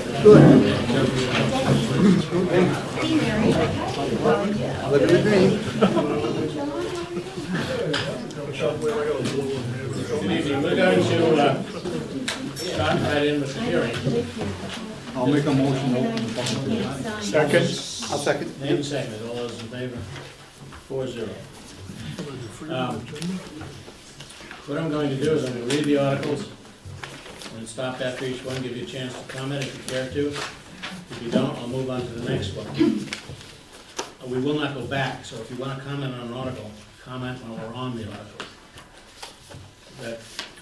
Look at the green. Good evening, we're going to start right in with the hearing. I'll make a motion to open the public hearing. Second. I'll second. Name second, all those in favor? 4-0. What I'm going to do is I'm going to read the articles and stop after each one, give you a chance to comment if you care to. If you don't, I'll move on to the next one. We will not go back, so if you want to comment on an article, comment when we're on the article. Do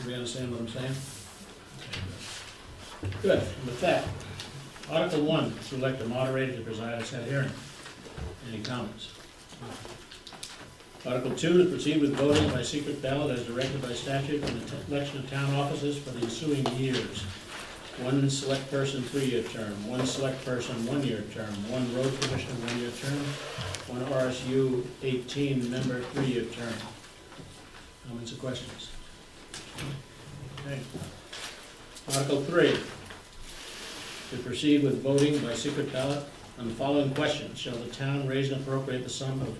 we understand what I'm saying? Good, and with that, Article 1, to elect a moderator to preside at said hearing. Any comments? Article 2, to proceed with voting by secret ballot as directed by statute in the election of town offices for the ensuing years. One select person, 3-year term, one select person, 1-year term, one road commissioner, 1-year term, one RSU 18 member, 3-year term. Comments or questions? Okay. Article 3, to proceed with voting by secret ballot on the following questions. Shall the town raise and appropriate the sum of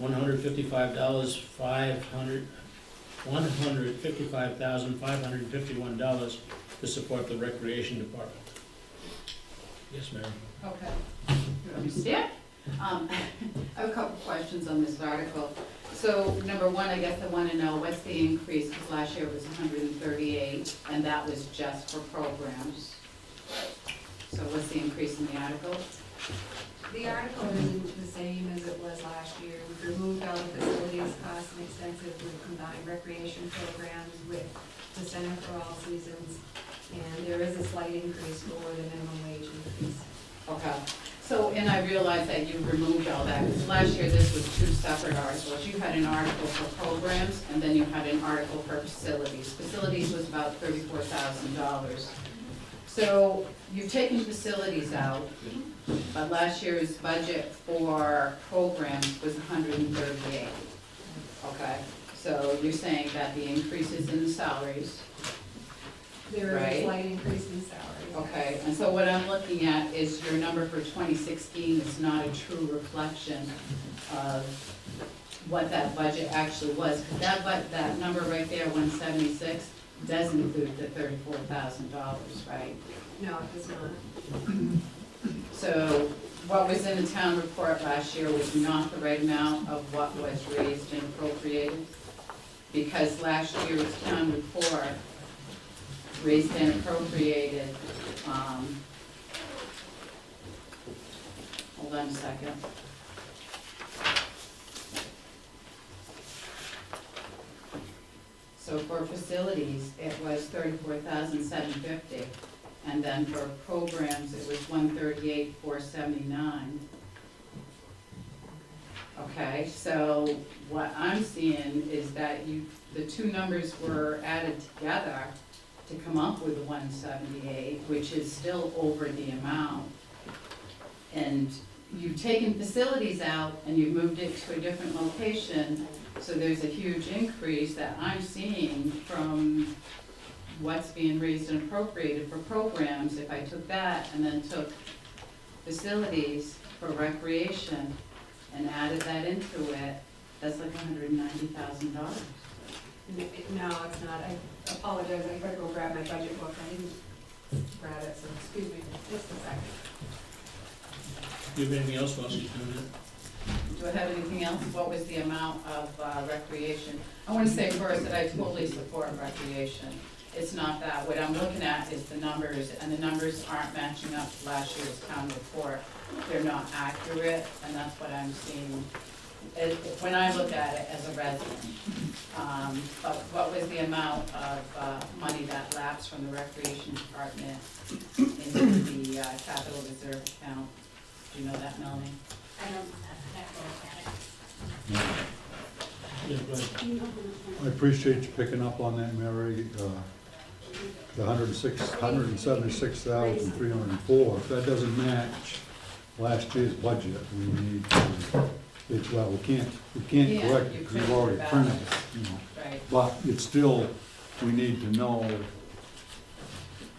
$155,551 to support the recreation department? Yes, Mary. Okay. You understand? I have a couple questions on this article. So, number one, I guess I want to know what's the increase, because last year it was 138, and that was just for programs. So what's the increase in the article? The article isn't the same as it was last year. We've removed all the facilities costs and expenses. We've combined recreation programs with the Center for All Seasons. And there is a slight increase for the minimum wage increase. Okay. So, and I realize that you removed all that, because last year this was two separate articles. You had an article for programs, and then you had an article for facilities. Facilities was about $34,000. So, you've taken facilities out, but last year's budget for programs was 138. Okay, so you're saying that the increases in the salaries. There is Right. a slight increase in salaries. Okay, and so what I'm looking at is your number for 2016 is not a true reflection of what that budget actually was. Because that number right there, 176, does include the $34,000, right? No, it does not. So what was in the town report last year was not the right amount of what was raised and appropriated. Because last year's town report raised and appropriated, hold on a second. So for facilities, it was $34,750. And then for programs, it was $138,479. Okay, so what I'm seeing is that the two numbers were added together to come up with 178, which is still over the amount. And you've taken facilities out and you've moved it to a different location, so there's a huge increase that I'm seeing from what's being raised and appropriated for programs. If I took that and then took facilities for recreation and added that into it, that's like $190,000. No, it's not. I apologize. I gotta go grab my budget book. I didn't grab it, so excuse me just a second. Do you have anything else while she's doing it? Do I have anything else? What was the amount of recreation? I want to say first that I totally support recreation. It's not that. What I'm looking at is the numbers, and the numbers aren't matching up to last year's town report. They're not accurate, and that's what I'm seeing when I look at it as a resident. But what was the amount of money that lapsed from the recreation department into the capital reserve account? Do you know that, Melanie? I don't have to look at it. Yeah, go ahead. I appreciate you picking up on that, Mary. The 176,304, if that doesn't match last year's budget, we need to, we can't Yeah, correct you it, because printed we've already it out. printed it, you know. Right. But it's still, we need to know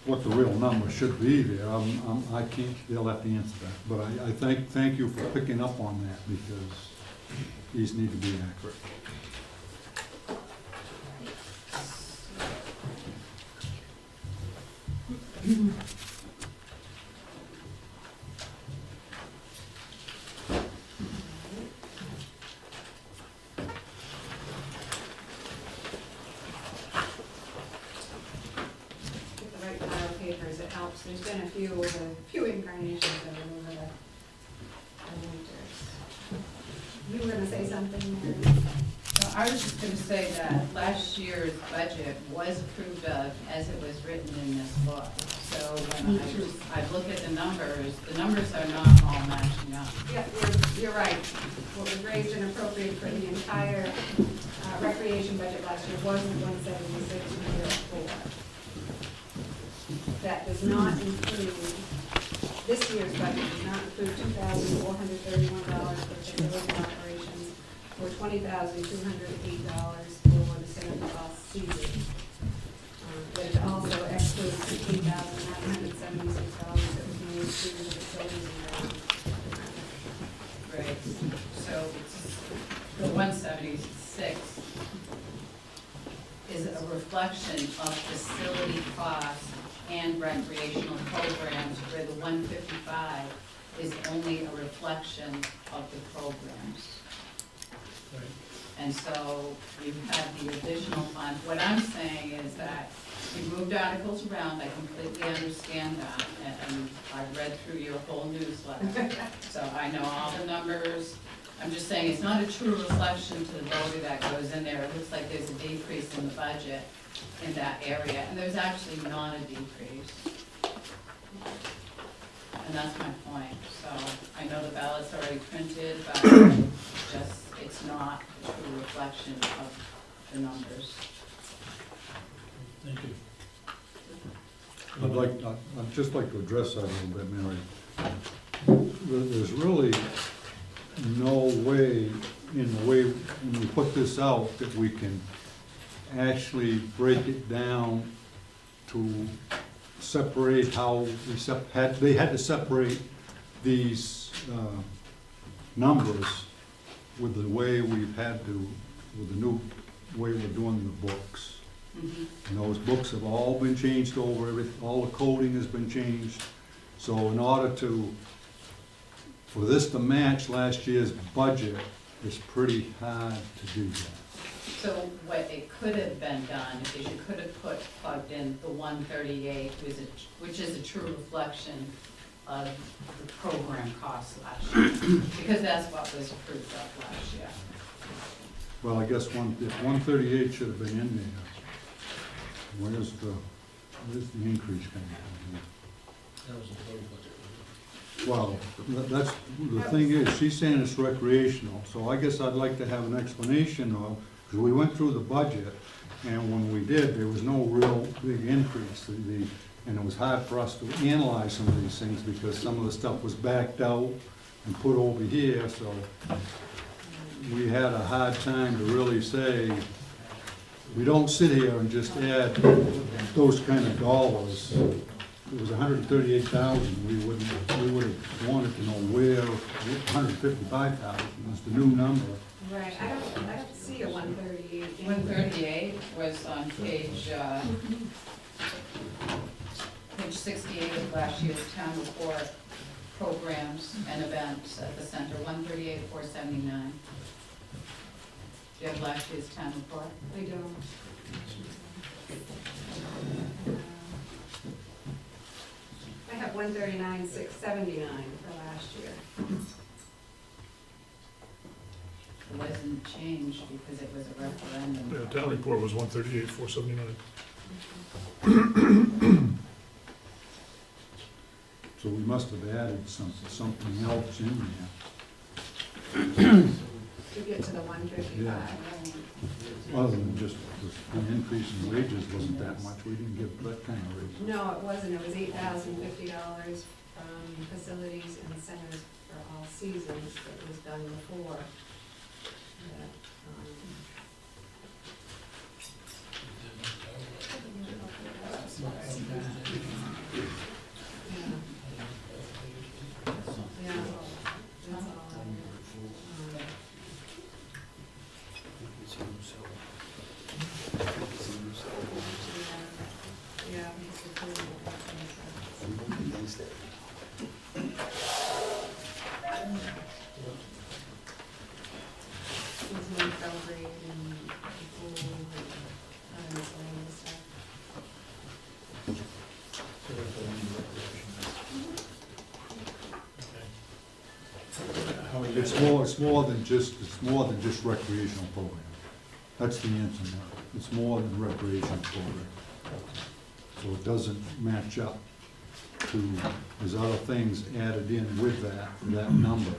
what the real number should be there. I can't, they'll have to answer that. But I thank you for picking up on that, because these need to be accurate. Get the right pile of papers, it helps. There's been a few incarnations of it over the winters. You were gonna say something, Mary? No, I was just gonna say that last year's budget was approved of as it was written in this book. So when I look at the numbers are not all matching up. Yeah, you're right. What was raised and appropriated for the entire recreation budget last year was the 176 from year before. That does not include, this year's budget does not include $2,431 for facility operations, or $20,208 for the Center for All Seasons. But it also excludes $15,976 that was made through the facilities and Right. So the 176 is a reflection of facility costs and recreational programs, where the 155 is only a reflection of the programs. Right. And so you have the additional funds. What I'm saying is that we moved articles around, I completely understand that, and I've read through your whole newsletter. So I know all the numbers. I'm just saying it's not a true reflection to the voter that goes in there. It looks like there's a decrease in the budget in that area, and there's actually not a decrease. And that's my point. So I know the ballot's already printed, but just, it's not a true reflection of the numbers. Thank you. I'd just like to address that a little bit, Mary. There's really no way, in the way, when we put this out, that we can actually break it down to separate how they had to separate these numbers with the way we've had to, with the new way we're doing the books. And those books have all been changed over, all the coding has been changed. So in order for this to match last year's budget, it's pretty hard to do that. So what it could have been done is you could have plugged in the 138, which is a true reflection of the program costs last year, because that's what was approved of last year. Well, I guess if 138 should have been in there, where's the increase coming from That was the total budget. here? Well, that's, the thing is, she's saying it's recreational, so I guess I'd like to have an explanation of, because we went through the budget, and when we did, there was no real big increase. And it was hard for us to analyze some of these things, because some of the stuff was backed out and put over here, so we had a hard time to really say, we don't sit here and just add those kind of dollars. It was 138,000, we would have wanted to know where 155,000 was the new number. Right, I don't see a 138. 138 was on page 68 of last year's town report, programs and events at the center, 138, 479. Do you have last year's town report? I don't. I have 139, 679 for last year. It wasn't changed because it was a referendum. Yeah, town report was 138, 479. So we must have added something else in there. To get to the 155. Yeah. Other than just the increase in wages wasn't that much, we didn't give that kind of raise. No, it wasn't, it was $8,050 from facilities and centers for all seasons that was done before. That, It's more than just recreational program. That's the answer now. It's more than recreational program. So it doesn't match up to, there's other things added in with that number.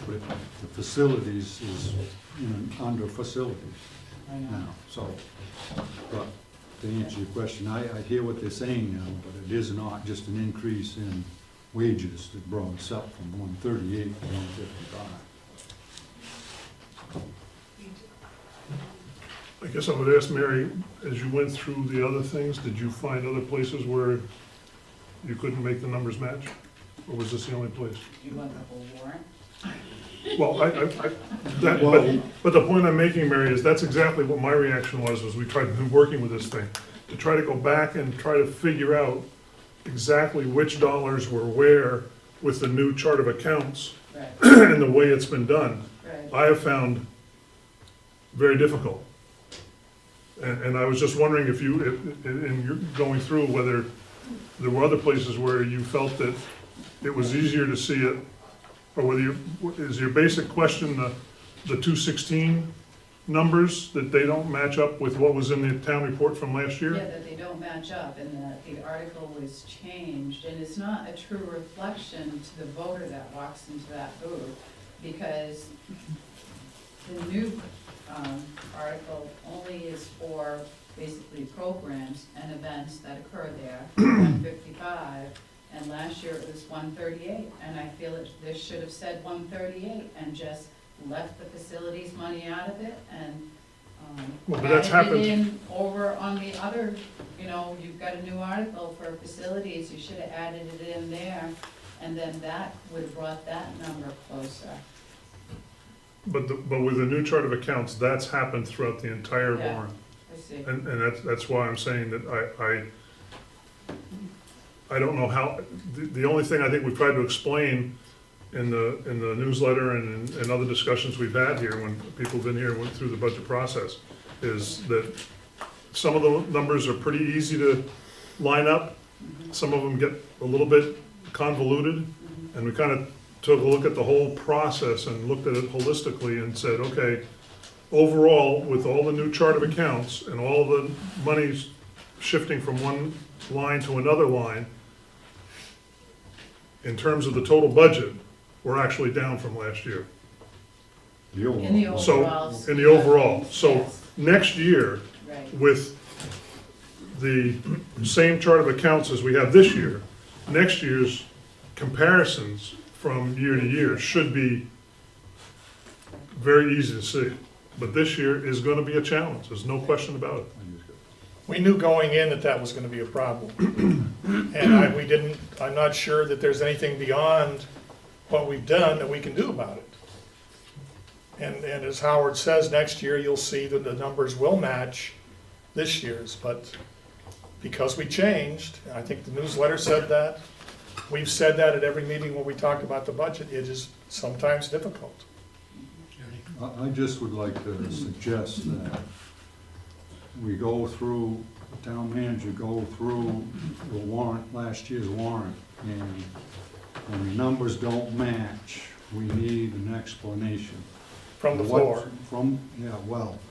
But the facilities is, under facilities I know. now, so. But to answer your question, I hear what they're saying now, but it is not just an increase in wages that brought us up from 138 to 155. I guess I would ask Mary, as you went through the other things, did you find other places where you couldn't make the numbers match? Or was this the only place? You want the whole warrant? Well, but the point I'm making, Mary, is that's exactly what my reaction was we tried to be working with this thing. To try to go back and try to figure out exactly which dollars were where with the new chart of accounts Right, and the way it's been done, right. I have found very difficult. And I was just wondering if in your going through, whether there were other places where you felt that it was easier to see it, or whether is your basic question the 216 numbers, that they don't match up with what was in the town report from last year? Yeah, that they don't match up and that the article was changed, and it's not a true reflection to the voter that walks into that booth, because the new article only is for basically programs and events that occur there, 155, and last year it was 138, and I feel this should have said 138 and just left the facilities money out of it and Well, but that's added it happened. in over on the other, you've got a new article for facilities, you should have added it in there, and then that would have brought that number closer. But with the new chart of accounts, that's happened throughout the entire Yeah. warrant. I see. And that's why I'm saying that I don't know how, the only thing I think we've tried to explain in the newsletter and in other discussions we've had here, when people have been here and went through the budget process, is that some of the numbers are pretty easy to line up. Some of them get a little bit convoluted, and we kind of took a look at the whole process and looked at it holistically and said, okay, overall, with all the new chart of accounts and all the monies shifting from one line to another line, in terms of the total budget, we're actually down from last year. The overall. In the So, overall. in the overall, so Yes, next year, right. with the same chart of accounts as we have this year, next year's comparisons from year to year should be very easy to see. But this year is gonna be a challenge, there's no question about it. We knew going in that was gonna be a problem. And I'm not sure that there's anything beyond what we've done that we can do about it. And as Howard says, next year you'll see that the numbers will match this year's, but because we changed, and I think the newsletter said that, we've said that at every meeting when we talk about the budget, it is sometimes difficult. I just would like to suggest that we go through, the town manager go through the warrant, last year's warrant, and when the numbers don't match, we need an explanation. From the What- floor. Well,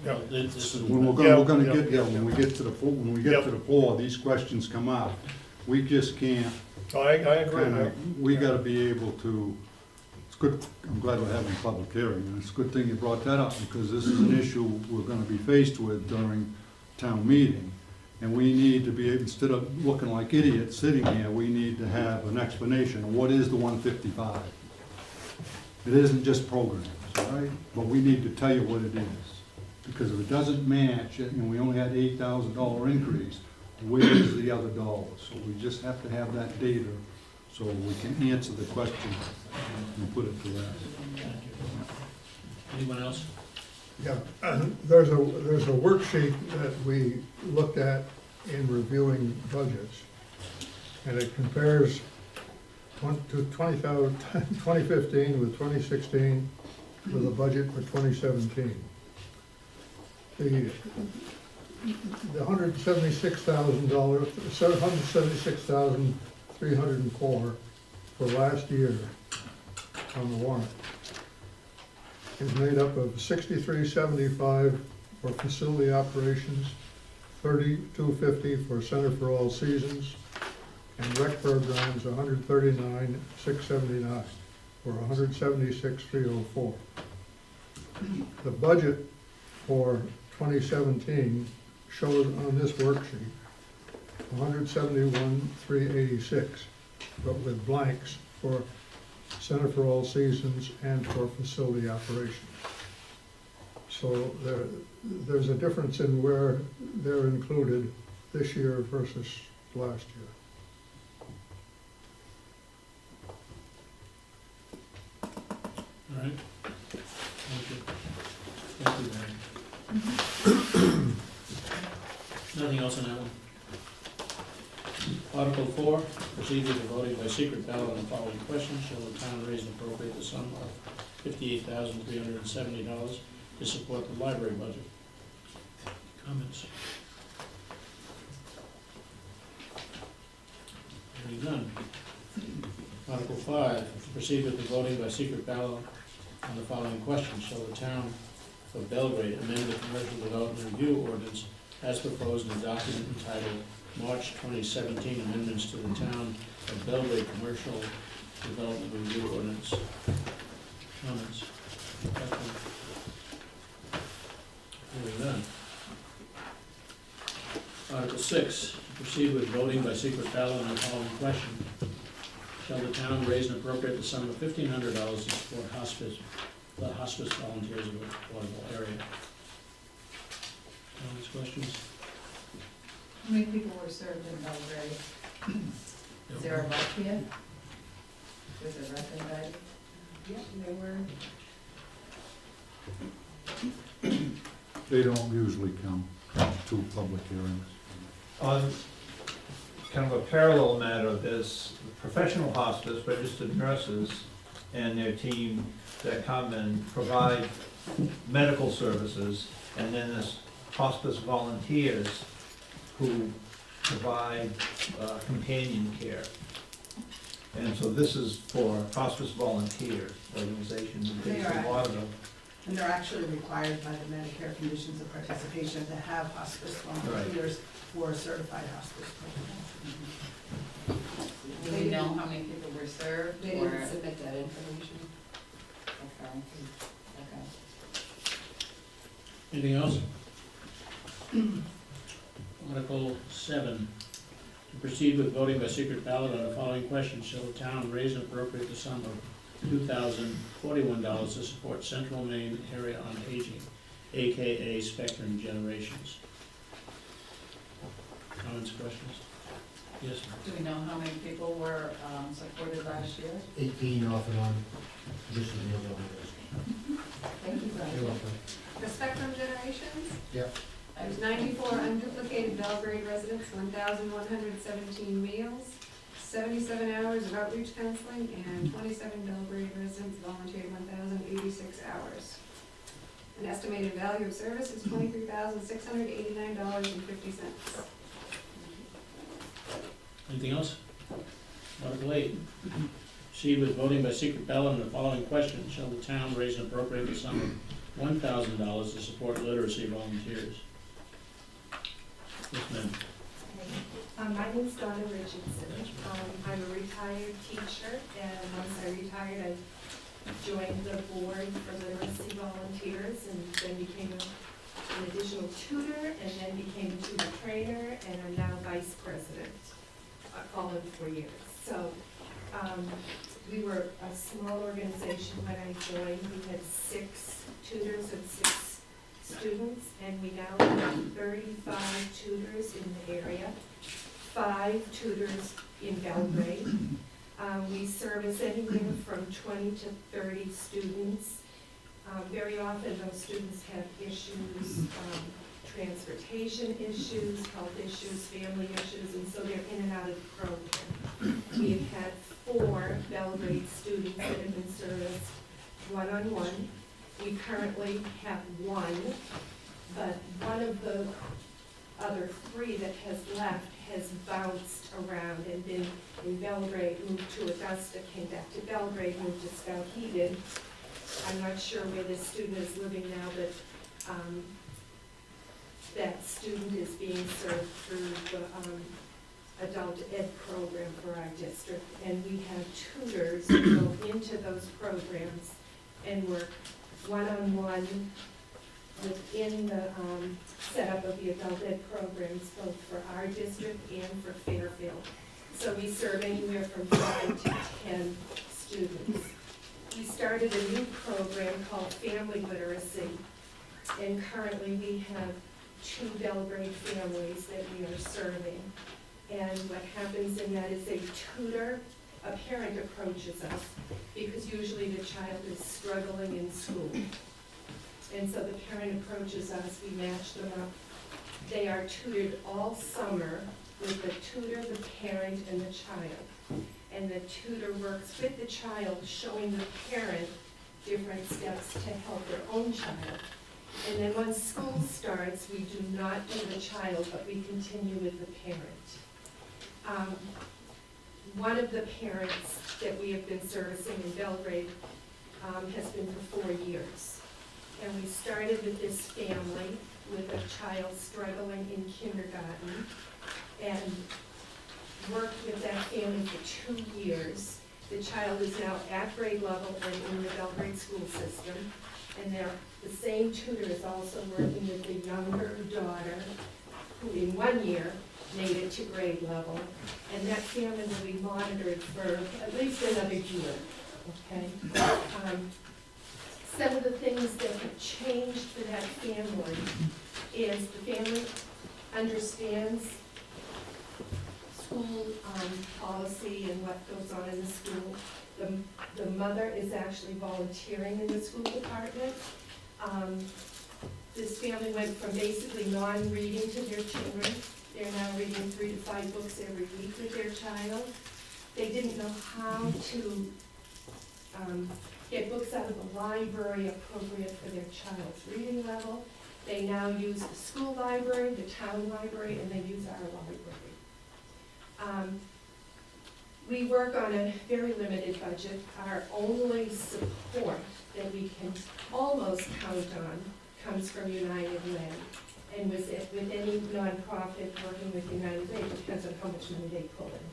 Yeah. when we're gonna get there, when we get to the floor, these questions come up. We just can't, I agree. kinda, we gotta be able to, it's good, I'm glad we're having a public hearing, and it's a good thing you brought that up, because this is an issue we're gonna be faced with during town meeting. And we need to be, instead of looking like idiots sitting here, we need to have an explanation of what is the 155. It isn't just programs, all right? But we need to tell you what it is. Because if it doesn't match, and we only had $8,000 increase, where's the other dollars? So we just have to have that data so we can answer the question and put it to rest. Anyone else? Yeah, there's a worksheet that we looked at in reviewing budgets, and it compares 2015 with 2016 with a budget for 2017. The $176,000, $776,304 for last year on the warrant is made up of $63.75 for facility operations, $32.50 for Center for All Seasons, and rec programs, $139,679 for $176,304. The budget for 2017 shows on this worksheet $171,386, but with blanks for Center for All Seasons and for facility operations. So there's a difference in where they're included this year versus last year. All right. Thank you. Thank you, Mary. Nothing else on that one? Article 4, proceed with the voting by secret ballot on the following questions. Shall the town raise and appropriate the sum of $58,370 to support the library budget? Comments? Hearing none. Article 5, to proceed with the voting by secret ballot on the following questions. Shall the town of Belgrade amend the commercial development review ordinance as proposed in a document entitled March 2017 Amendments to the Town of Belgrade Commercial Development Review Ordinance? Comments? Hearing none. Article 6, to proceed with voting by secret ballot on the following question. Shall the town raise and appropriate the sum of $1,500 to support the hospice volunteers of the Waterville area? Comments, questions? How many people were served in Belgrade? Is there a rec here? Is there a rec invited? Yep, they were. They don't usually come to public hearings. On kind of a parallel matter, there's professional hospice, registered nurses and their team that come and provide medical services, and then there's hospice volunteers who provide companion care. And so this is for hospice volunteer organization They based in are. Waterville. And they're actually required by the Medicare conditions of participation to have hospice volunteers for a certified hospice program. Do we know how many people were served? They or- didn't submit that information. Okay. Okay. Anything else? Article 7, to proceed with voting by secret ballot on the following questions. Shall the town raise and appropriate the sum of $2,041 to support Central Maine Area on Aging, AKA Spectrum Generations? Comments, questions? Yes, sir. Do we know how many people were supported last year? 18 off and on, this is the other one. Thank you, Brian. You're welcome. The Spectrum Generations, Yep. there's 94 unduplicated Belgrade residents, 1,117 meals, 77 hours of outreach counseling, and 27 Belgrade residents volunteered 1,086 hours. An estimated value of service is $23,689.50. Anything else? Article 8, proceed with voting by secret ballot on the following question. Shall the town raise and appropriate the sum of $1,000 to support literacy volunteers? Yes, ma'am. My name's Donna Richardson. I'm a retired teacher, and once I retired, I joined the board for literacy volunteers, and then became an additional tutor, and then became a tutor trainer, and I'm now vice president, all in 4 years. So we were a small organization when I joined. We had 6 tutors and 6 students, and we now have 35 tutors in the area, 5 tutors in Belgrade. We service anywhere from 20 to 30 students. Very often those students have issues, transportation issues, health issues, family issues, and so they're in and out of the program. We have had 4 Belgrade students that have been serviced one-on-one. We currently have 1, but one of the other 3 that has left has bounced around and been in Belgrade, moved to Augusta, came back to Belgrade, moved to Skowhegan. I'm not sure where this student is living now, but that student is being served through the adult ed program for our district. And we have tutors who go into those programs and work one-on-one within the setup of the adult ed programs, both for our district and for Fairfield. So we serve anywhere from 5 to 10 students. We started a new program called Family Literacy, and currently we have 2 Belgrade families that we are serving. And what happens in that is a tutor, a parent approaches us, because usually the child is struggling in school. And so the parent approaches us, we match them up. They are tutored all summer with the tutor, the parent, and the child. And the tutor works with the child, showing the parent different steps to help their own child. And then once school starts, we do not do the child, but we continue with the parent. One of the parents that we have been servicing in Belgrade has been for 4 years. And we started with this family with a child struggling in kindergarten and worked with that family for 2 years. The child is now at grade level and in the Belgrade school system. And the same tutor is also working with the younger daughter, who in 1 year made it to grade level. And that family will be monitored for at least another year, okay? Some of the things that have changed for that family is the family understands school policy and what goes on in the school. The mother is actually volunteering in the school department. This family went from basically non-reading to their children. They're now reading 3 to 5 books every week with their child. They didn't know how to get books out of the library appropriate for their child's reading level. They now use the school library, the town library, and they use our library. We work on a very limited budget. Our only support that we can almost count on comes from United Way. And with any nonprofit working with United Way, it depends on how much money they pull in.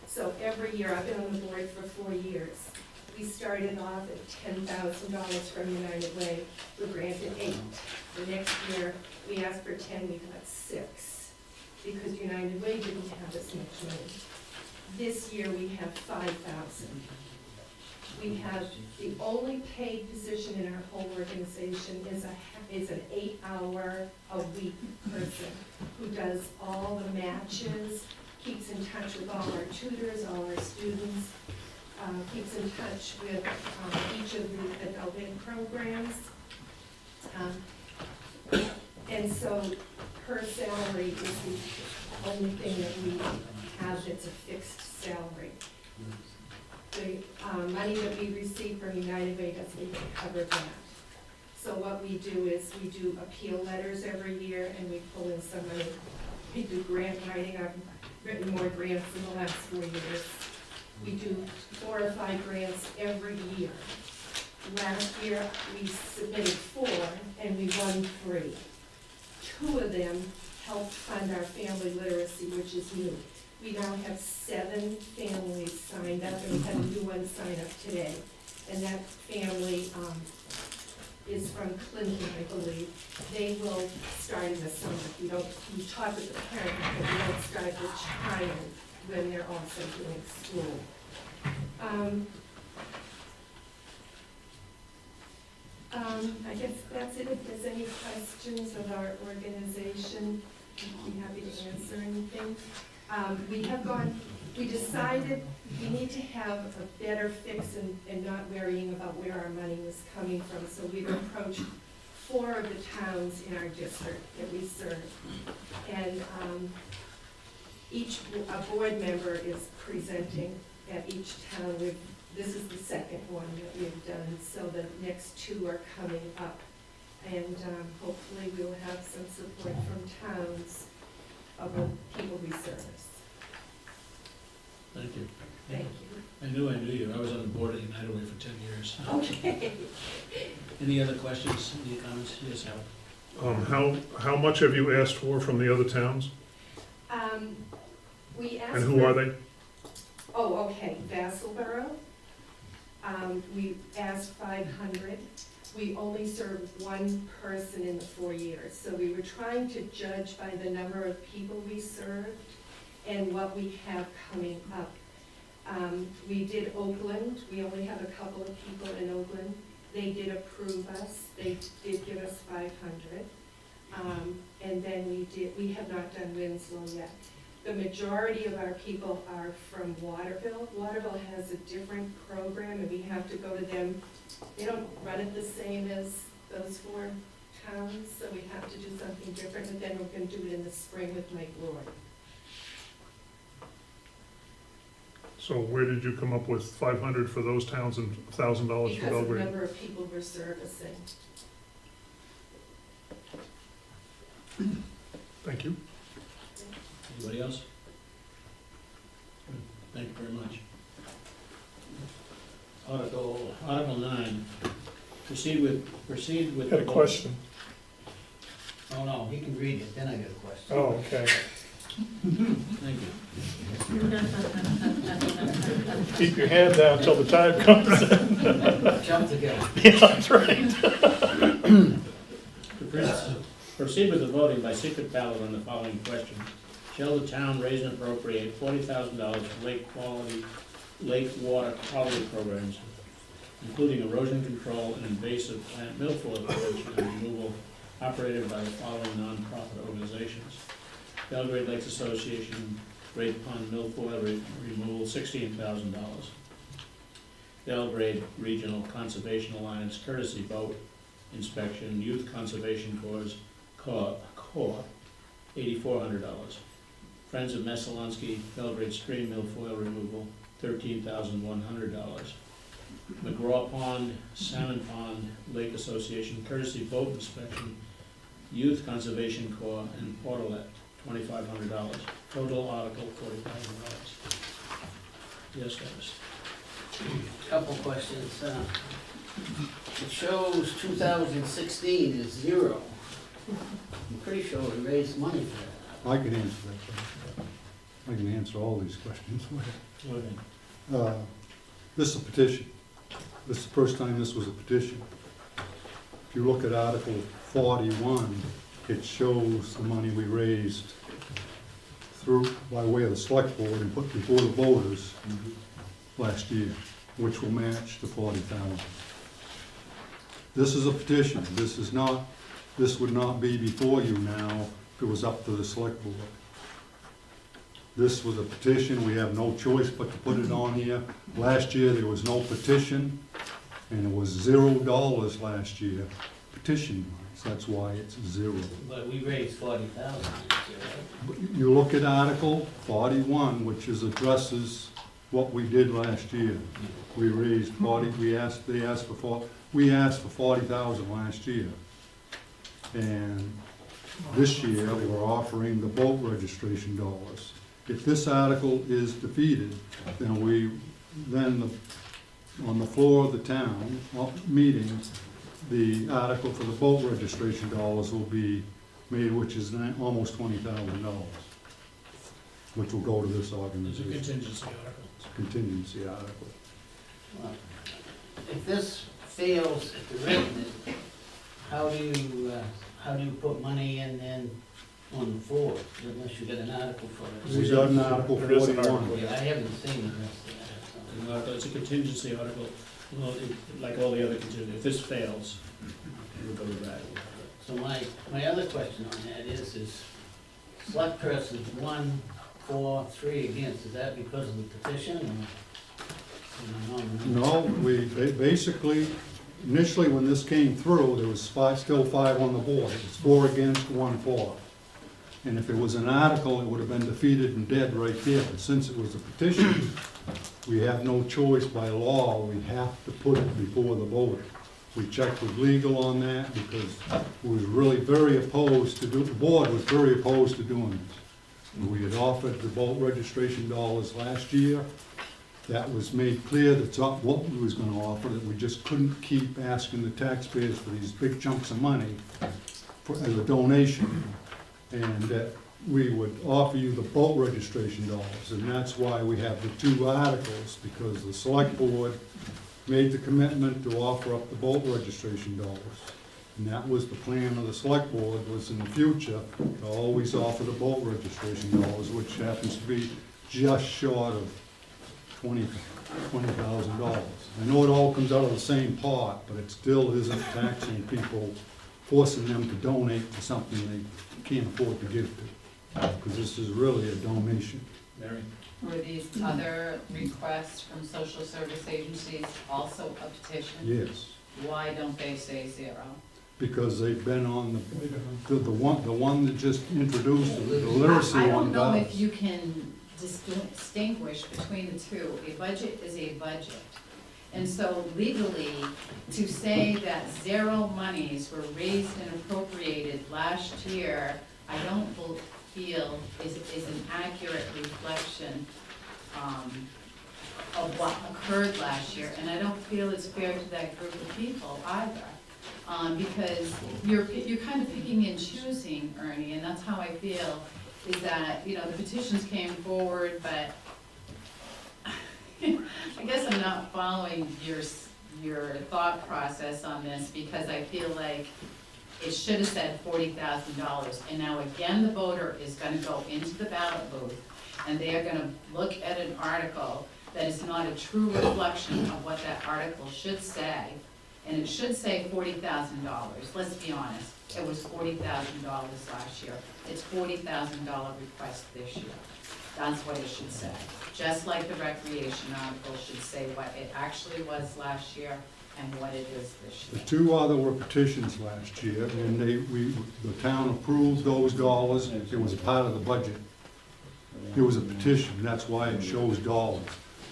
So every year, I've been on the board for 4 years. We started off at $10,000 from United Way. We were granted 8. The next year, we asked for 10, we got 6, because United Way didn't have as much money. This year, we have 5,000. We have the only paid position in our whole organization is an 8-hour-a-week person who does all the matches, keeps in touch with all our tutors, all our students, keeps in touch with each of the adult ed programs. And so her salary is the only thing that we have that's a fixed salary. The money that we receive from United Way doesn't even cover that. So what we do is we do appeal letters every year and we pull in some money. We do grant writing. I've written more grants in the last 4 years. We do 4 or 5 grants every year. Last year we submitted 4 and we won 3. 2 of them helped fund our family literacy, which is new. We now have 7 families signed up, and we had a new one sign up today. And that family is from Clinton, I believe. They will start in the summer. We talk with the parent, but we don't start the child when they're also doing school. I guess that's it. If there's any questions of our organization, I'd be happy to answer anything. We decided we need to have a better fix and not worrying about where our money was coming from. So we've approached 4 of the towns in our district that we serve. And a board member is presenting at each town. This is the second one that we've done, so the next 2 are coming up. And hopefully we'll have some support from towns of the people we service. Thank you. Thank you. I knew you. I was on the board at United Way for 10 years. Okay. Any other questions, any comments? Yes, Hal? How much have you asked for from the other towns? We asked. And who are they? Oh, okay, Vassalboro. We asked 500. We only served one person in the 4 years, so we were trying to judge by the number of people we served and what we have coming up. We did Oakland. We only have a couple of people in Oakland. They did approve us. They did give us 500. And then we have not done Winslow yet. The majority of our people are from Waterville. Waterville has a different program, and we have to go to them. They don't run it the same as those 4 towns, so we have to do something different, but then we're gonna do it in the spring with Mike Lord. So where did you come up with 500 for those towns and $1,000 for Because of the Belgrade? number of people we're servicing. Thank you. Anybody else? Good. Thank you very much. Article 9, proceed with. Had a question. Oh, no, he can read it, then I got a question. Oh, okay. Thank you. Keep your hand down until the time comes in. Jump together. Yeah, that's right. Proceed with the voting by secret ballot on the following question. Shall the town raise and appropriate $40,000 for lake water quality programs, including erosion control and invasive plant milfoil prevention and removal, operated by the following nonprofit organizations? Belgrade Lakes Association, Great Pond Milfoil Removal, $16,000. Belgrade Regional Conservation Alliance Courtesy Boat Inspection, Youth Conservation Corps, $8,400. Friends of Messalonsky Belgrade Stream Milfoil Removal, $13,100. McGraw Pond, Salmon Pond Lake Association Courtesy Boat Inspection, Youth Conservation Corps, and Portalet, $2,500. Total article, $40,000. Yes, Dennis? Couple questions. It shows 2016 is 0. I'm pretty sure we raised money for that. I can answer that question. I can answer all these questions. Go ahead. This is a petition. This is the first time this was a petition. If you look at Article 41, it shows the money we raised by way of the select board and put before the voters last year, which will match the 40,000. This is a petition. This would not be before you now if it was up to the select board. This was a petition. We have no choice but to put it on here. Last year, there was no petition, and it was $0 last year, petition-wise. That's why it's 0. But we raised 40,000 this year, right? You look at Article 41, which addresses what we did last year. We raised 40, we asked for 40,000 last year. And this year, we're offering the boat registration dollars. If this article is defeated, then on the floor of the town meeting, the article for the boat registration dollars will be made, which is almost $20,000, which will go to this There's a organization. contingency article. It's a contingency article. Well, if this fails at the written, how do you put money in then on the floor, unless you get an article for it? We got an Article There is an 41. article. Yeah, I haven't seen the rest of that, so. It's a contingency article, well, like all the other contingencies. If this fails, we'll go to that. So my other question on that is select persons 1, 4, 3 against, is that because of the petition or? No, basically, initially when this came through, there was still 5 on the board. It was 4 against, 1 for. And if it was an article, it would have been defeated and dead right there. But since it was a petition, we have no choice by law. We have to put it before the voter. We checked with legal on that because it was really very opposed to the board was very opposed to doing this. We had offered the boat registration dollars last year. That was made clear, that's not what we was gonna offer, that we just couldn't keep asking the taxpayers for these big chunks of money as a donation, and that we would offer you the boat registration dollars, and that's why we have the two articles, because the select board made the commitment to offer up the boat registration dollars. And that was the plan of the select board, was in the future, to always offer the boat registration dollars, which happens to be just short of $20,000. I know it all comes out of the same pot, but it still isn't taxing people, forcing them to donate to something they can't afford to give to, because this is really a donation. Mary? Were these other requests from social service agencies also a petition? Yes, Why don't they say zero? because they've been on the one that just introduced the literacy I one don't know does. if you can distinguish between the two. A budget is a budget. And so legally, to say that zero monies were raised and appropriated last year, I don't feel is an accurate reflection of what occurred last year. And I don't feel it's fair to that group of people either. Because you're kind of picking and choosing, Ernie, and that's how I feel, is that, you know, the petitions came forward, but I guess I'm not following your thought process on this, because I feel like it should have said $40,000. And now again, the voter is gonna go into the ballot booth, and they are gonna look at an article that is not a true reflection of what that article should say. And it should say $40,000, let's be honest. It was $40,000 last year. It's $40,000 request this year. That's what it should say. Just like the recreation article should say what it actually was last year and what it is this The year. two other were petitions last year, and the town approved those dollars, it was part of the budget. It was a petition, that's why it shows dollars.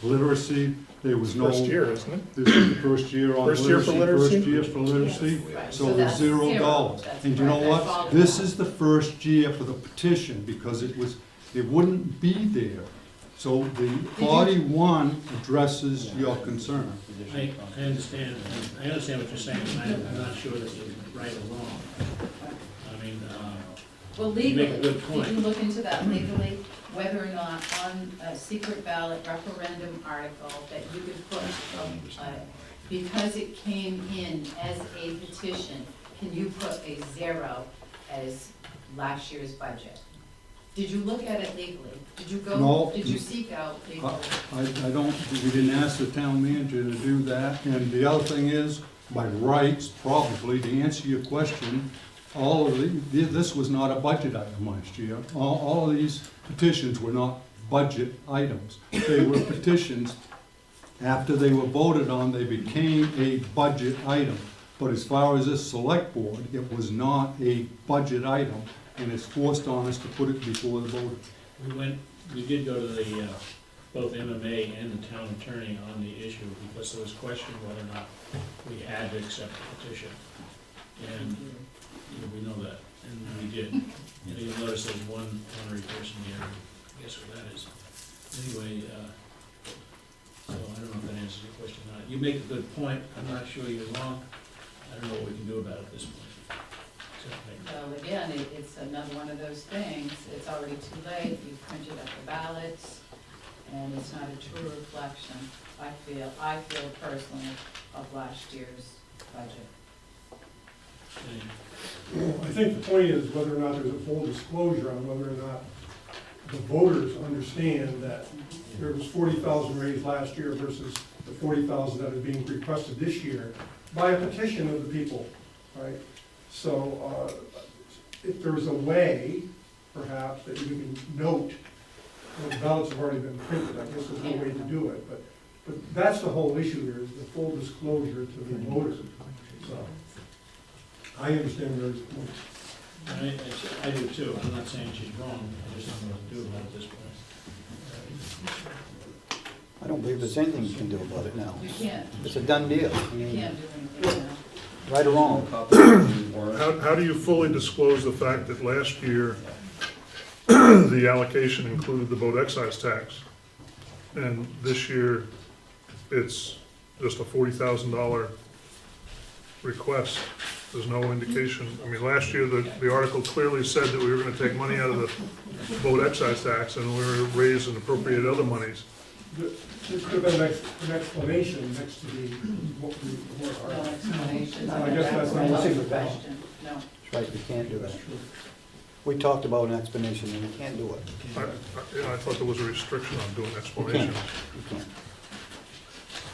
Literacy, there was no. First year, isn't it? This is the first year on First year for literacy, literacy? first year for literacy, Right, so there's that's $0. That's And you know correct. That's what? all This done. is the first year for the petition, because it wouldn't be there. So the 41 addresses your concern. I understand what you're saying, and I'm not sure that you're right or wrong. I mean, Well, You legally, make a good point. did you look into that legally, whether or not on a secret ballot referendum article that you could put, because it came in as a petition, can you put a zero as last year's budget? Did you look at it legally? Did you go, No. did you seek out legal? I don't, we didn't ask the town manager to do that, and the other thing is, by rights, probably, to answer your question, all of this was not a budget item last year. All of these petitions were not budget items. They were petitions, after they were voted on, they became a budget item. But as far as this select board, it was not a budget item, and it's forced on us to put it before the voters. we did go to the, both MMA and the town attorney on the issue, because there was question whether or not we had to accept the petition. And we know that, and we did. And you'll notice there's one honorary person here, I guess what that is. Anyway, so I don't know if that answers your question or not. You make a good point, I'm not sure you're wrong. I don't know what we can do about it at this point. So, Well, again, it's another one of those things, it's already too late, you've printed up the ballots, and it's not a true reflection, I feel personally, of last year's budget. anyway. I think the point is whether or not there's a full disclosure on whether or not the voters understand that there was 40,000 raised last year versus the 40,000 that is being requested this year by a petition of the people, right? So, if there's a way, perhaps, that you can note, well, the ballots have already been printed, I guess there's no way to do it, but that's the whole issue here, is the full disclosure to the voters. So, I understand Mary's point. I do too, I'm not saying she's wrong, I just don't know what to do about it at this point. I don't believe there's anything you can do about it now. You can't, It's a done deal. I you mean, can't do anything now. right or wrong. How do you fully disclose the fact that last year, the allocation included the boat excise tax? And this year, it's just a $40,000 request. There's no indication. I mean, last year, the article clearly said that we were gonna take money out of the boat excise tax and we were gonna raise and appropriate other monies. There could have been an explanation next to the, what we, No what our. explanation. I guess that's not- That's the question, no. That's right, you can't do that. We talked about an explanation, and you can't do it. I thought there was a restriction on doing You can't, explanations. you can't.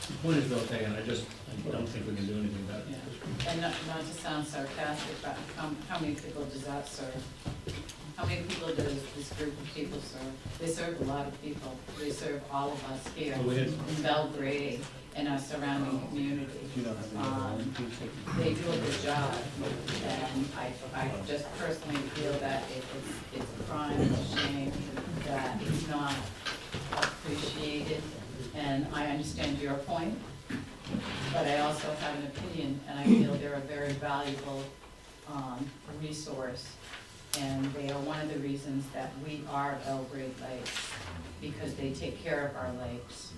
The point is well taken, I don't think we can do anything about it. Yeah. And not to sound sarcastic, but how many people does that serve? How many people does this group of people serve? They serve a lot of people. They serve all of us here Well, we had- in Belgrade and our surrounding community. They do a good job, and I just personally feel that it's a crime, it's a shame that it's not appreciated. And I understand your point, but I also have an opinion, and I feel they're a very valuable resource. And they are one of the reasons that we are Belgrade Lakes, because they take care of our lakes,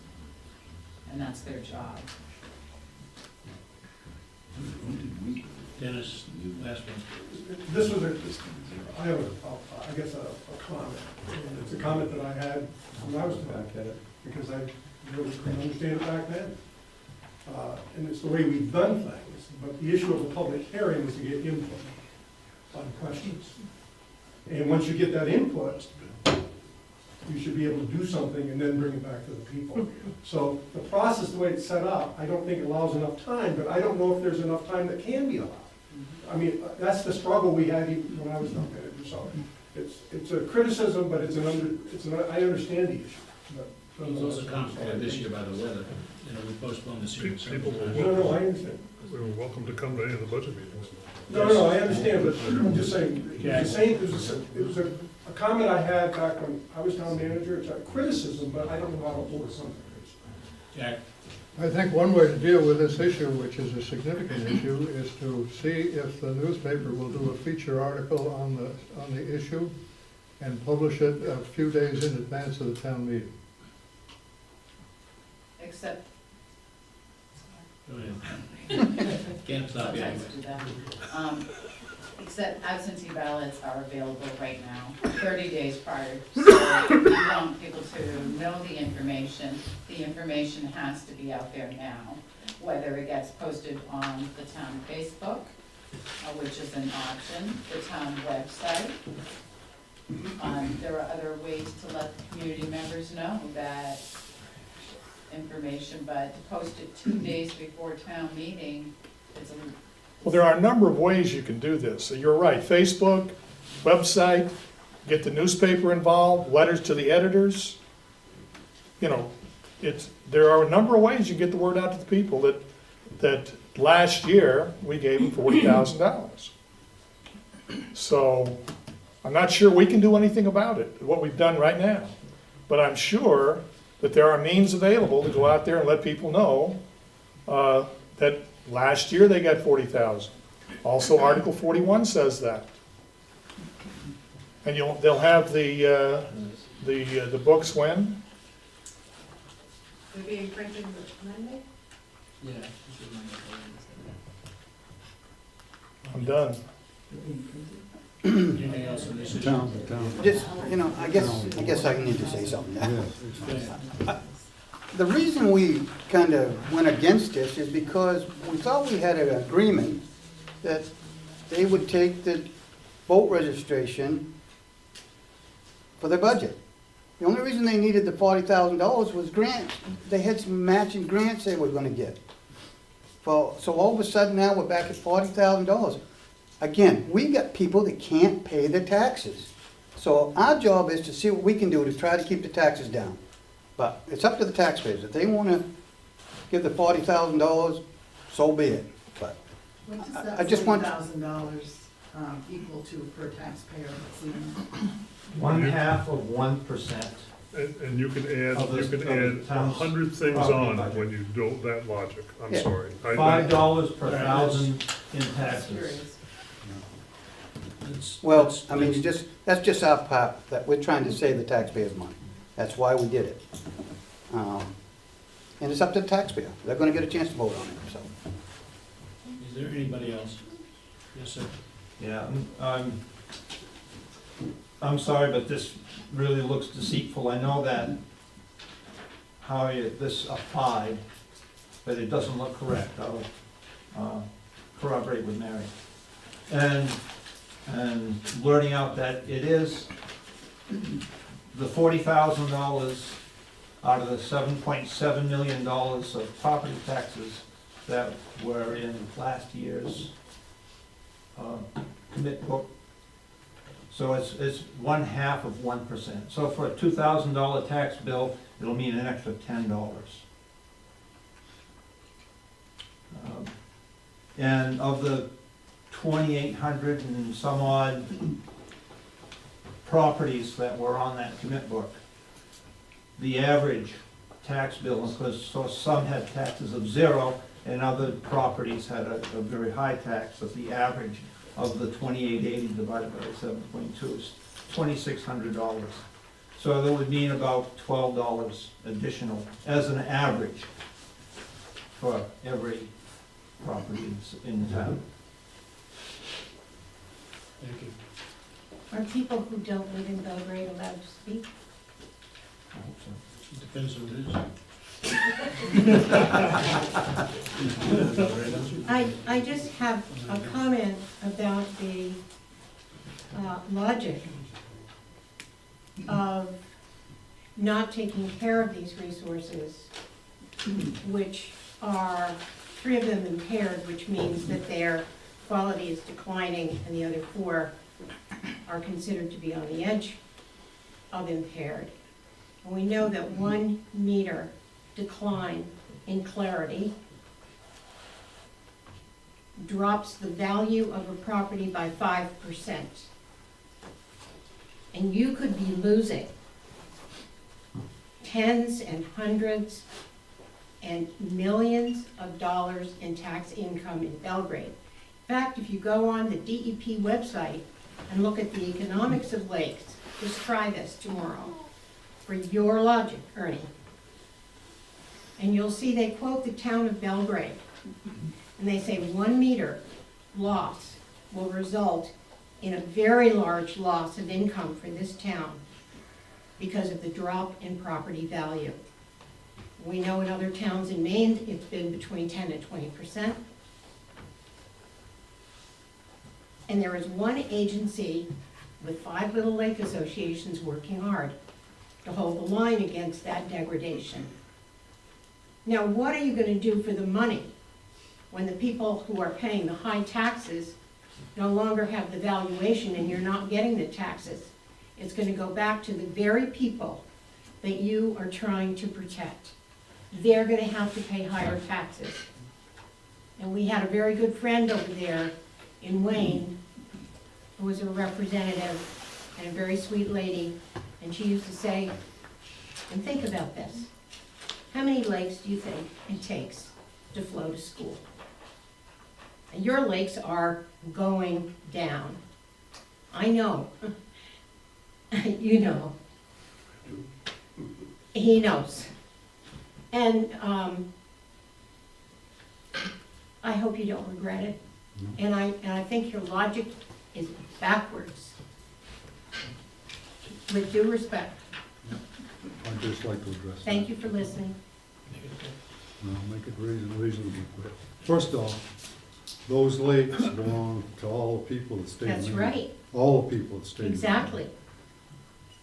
and that's their job. Dennis, last one. This was I have I guess a comment. And it's a comment that I had when I was back at it, because I really couldn't understand it back then. And it's the way we've done things, but the issue of a public hearing is to get input on questions. And once you get that input, you should be able to do something and then bring it back to the people. So the process, the way it's set up, I don't think allows enough time, but I don't know if there's enough time that can be allowed. I mean, that's the struggle we had even when I was town manager, so it's a criticism, but I understand the issue. It was also complicated this year by the weather, we postponed this year. People will No, I understand. They were welcome to come to any of the budget meetings. No, I understand, but I'm just saying, it was a comment I had back when I was town manager. It's a criticism, but I don't know how to overcome it. Jack? I think one way to deal with this issue, which is a significant issue, is to see if the newspaper will do a feature article on the issue and publish it a few days in advance of the town meeting. Except, Go ahead. Can't stop you anyway. sometimes do that. Except absentee ballots are available right now, 30 days prior. So if you want people to know the information has to be out there now. Whether it gets posted on the town Facebook, which is an option, the town website. There are other ways to let the community members know that information, but to post it 2 days before town meeting, it's a. Well, there are a number of ways you can do this. So you're right, Facebook, website, get the newspaper involved, letters to the editors. There are a number of ways you get the word out to the people that last year, we gave them $40,000. So I'm not sure we can do anything about it, what we've done right now. But I'm sure that there are means available to go out there and let people know that last year they got $40,000. Also, Article 41 says that. And they'll have the books when? They're being printed Monday? Yeah. I'm done. Anything else on this issue? Town. Just, I guess I need to say something now. Yeah, Go ahead. The reason we kind of went against this is because we thought we had an agreement that they would take the boat registration for their budget. The only reason they needed the $40,000 was grants. They had some matching grants they were gonna get. Well, so all of a sudden now we're back at $40,000. Again, we got people that can't pay their taxes. So our job is to see what we can do to try to keep the taxes down. But it's up to the taxpayers. If they want to give the $40,000, so be it. But What does I that just want- $40,000 equal to per taxpayer? Let's see. 1/2 of 1%. And you can add, Of the- you can of add the town's 100 things property on budget. when you do that logic. I'm Yeah. sorry. $5 per thousand in Just taxes. curious. well, I mean, that's just our part, that we're trying to save the taxpayers money. That's why we did it. And it's up to the taxpayer. They're gonna get a chance to vote on it, so. Is there anybody else? Yes, sir. Yeah, I'm sorry, but this really looks deceitful. I know that how this applied, but it doesn't look correct. I'll corroborate with Mary. And blurting out that it is the $40,000 out of the $7.7 million of property taxes that were in last year's commit book. So it's 1/2 of 1%. So for a $2,000 tax bill, it'll mean an extra $10. And of the 2,800 and some odd properties that were on that commit book, the average tax bill, because so some had taxes of 0 and other properties had a very high tax, but the average of the 2,880 divided by 7.2 is $2,600. So that would mean about $12 additional as an average for every property in the town. Thank you. Are people who don't live in Belgrade allowed to speak? I hope so. It depends who it is. I just have a comment about the logic of not taking care of these resources, which are 3 of them impaired, which means that their quality is declining, and the other 4 are considered to be on the edge of impaired. And we know that 1 meter decline in clarity drops the value of a property by 5%. And you could be losing tens and hundreds and millions of dollars in tax income in Belgrade. In fact, if you go on the DEP website and look at the economics of lakes, just try this tomorrow for your logic, Ernie. And you'll see they quote the town of Belgrade. And they say 1 meter loss will result in a very large loss of income for this town because of the drop in property value. We know in other towns in Maine, it's been between 10 and 20%. And there is one agency with 5 little lake associations working hard to hold the line against that degradation. Now, what are you going to do for the money when the people who are paying the high taxes no longer have the valuation and you're not getting the taxes? It's going to go back to the very people that you are trying to protect. They're going to have to pay higher taxes. And we had a very good friend over there in Wayne who was a representative and a very sweet lady, and she used to say, and think about this, how many lakes do you think it takes to flow to school? And your lakes are going down. I know. You know. He knows. And I hope you don't regret it. And I think your logic is backwards. With due respect. I'd just like to address that. Thank you for listening. I'll make it reasonably quick. First off, those lakes belong to all the people that stay in That's Maine. right. All the people that stay in Maine. Exactly.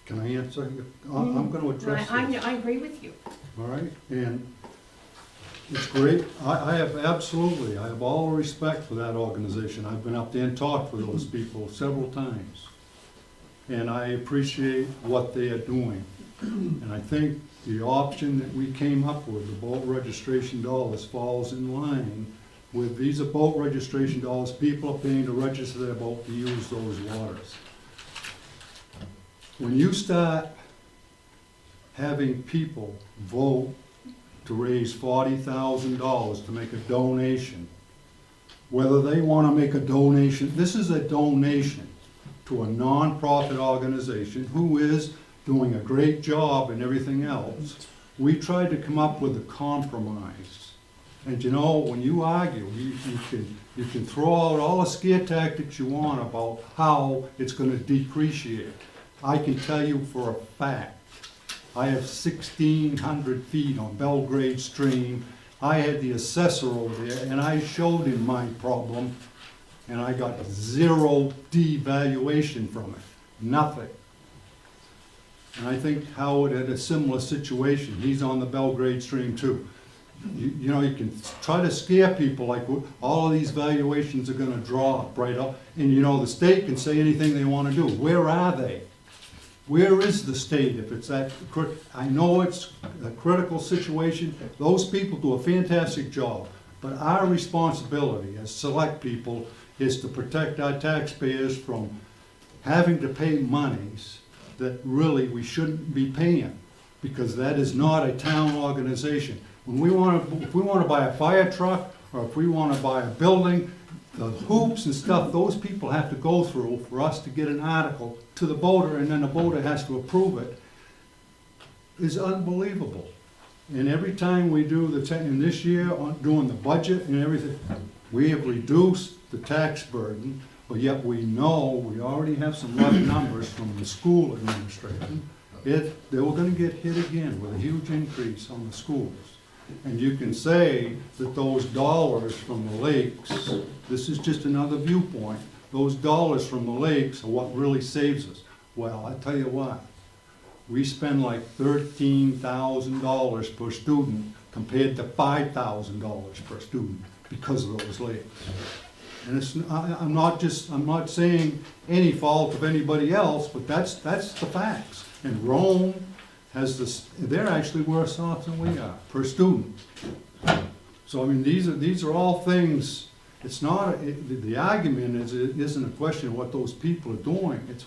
Can I answer? I'm gonna address this. I agree with you. All right, and it's great, I have all the respect for that organization. I've been up there and talked with those people several times. And I appreciate what they are doing. And I think the option that we came up with, the boat registration dollars, falls in line with, these are boat registration dollars, people are paying to register their boat to use those waters. When you start having people vote to raise $40,000 to make a donation, whether they want to make a donation, this is a donation to a nonprofit organization who is doing a great job and everything else, We tried to come up with a compromise. And you know, when you argue, you can throw out all the scare tactics you want about how it's gonna depreciate. I can tell you for a fact, I have 1,600 feet on Belgrade Stream. I had the assessor over there, and I showed him my problem, and I got 0 devaluation from it, nothing. And I think Howard had a similar situation. He's on the Belgrade Stream too. You know, you can try to scare people like all of these valuations are gonna drop right up. And you know, the state can say anything they wanna do. Where are they? Where is the state if it's that, I know it's a critical situation. Those people do a fantastic job. But our responsibility as select people is to protect our taxpayers from having to pay monies that really we shouldn't be paying, because that is not a town organization. When we if we wanna buy a fire truck, or if we wanna buy a building, the hoops and stuff those people have to go through for us to get an article to the voter, and then the voter has to approve it, is unbelievable. And every time we do and this year, doing the budget and everything, we have reduced the tax burden, but yet we know, we already have some rough numbers from the school administration, they were gonna get hit again with a huge increase on the schools. And you can say that those dollars from the lakes, this is just another viewpoint, those dollars from the lakes are what really saves us. Well, I tell you what, we spend like $13,000 per student compared to $5,000 per student because of those lakes. And it's, I'm not saying any fault of anybody else, but that's the facts. And Rome has this, they're actually worse off than we are, per student. So, I mean, these are all things, it's not, the argument is, it isn't a question of what those people are doing, it's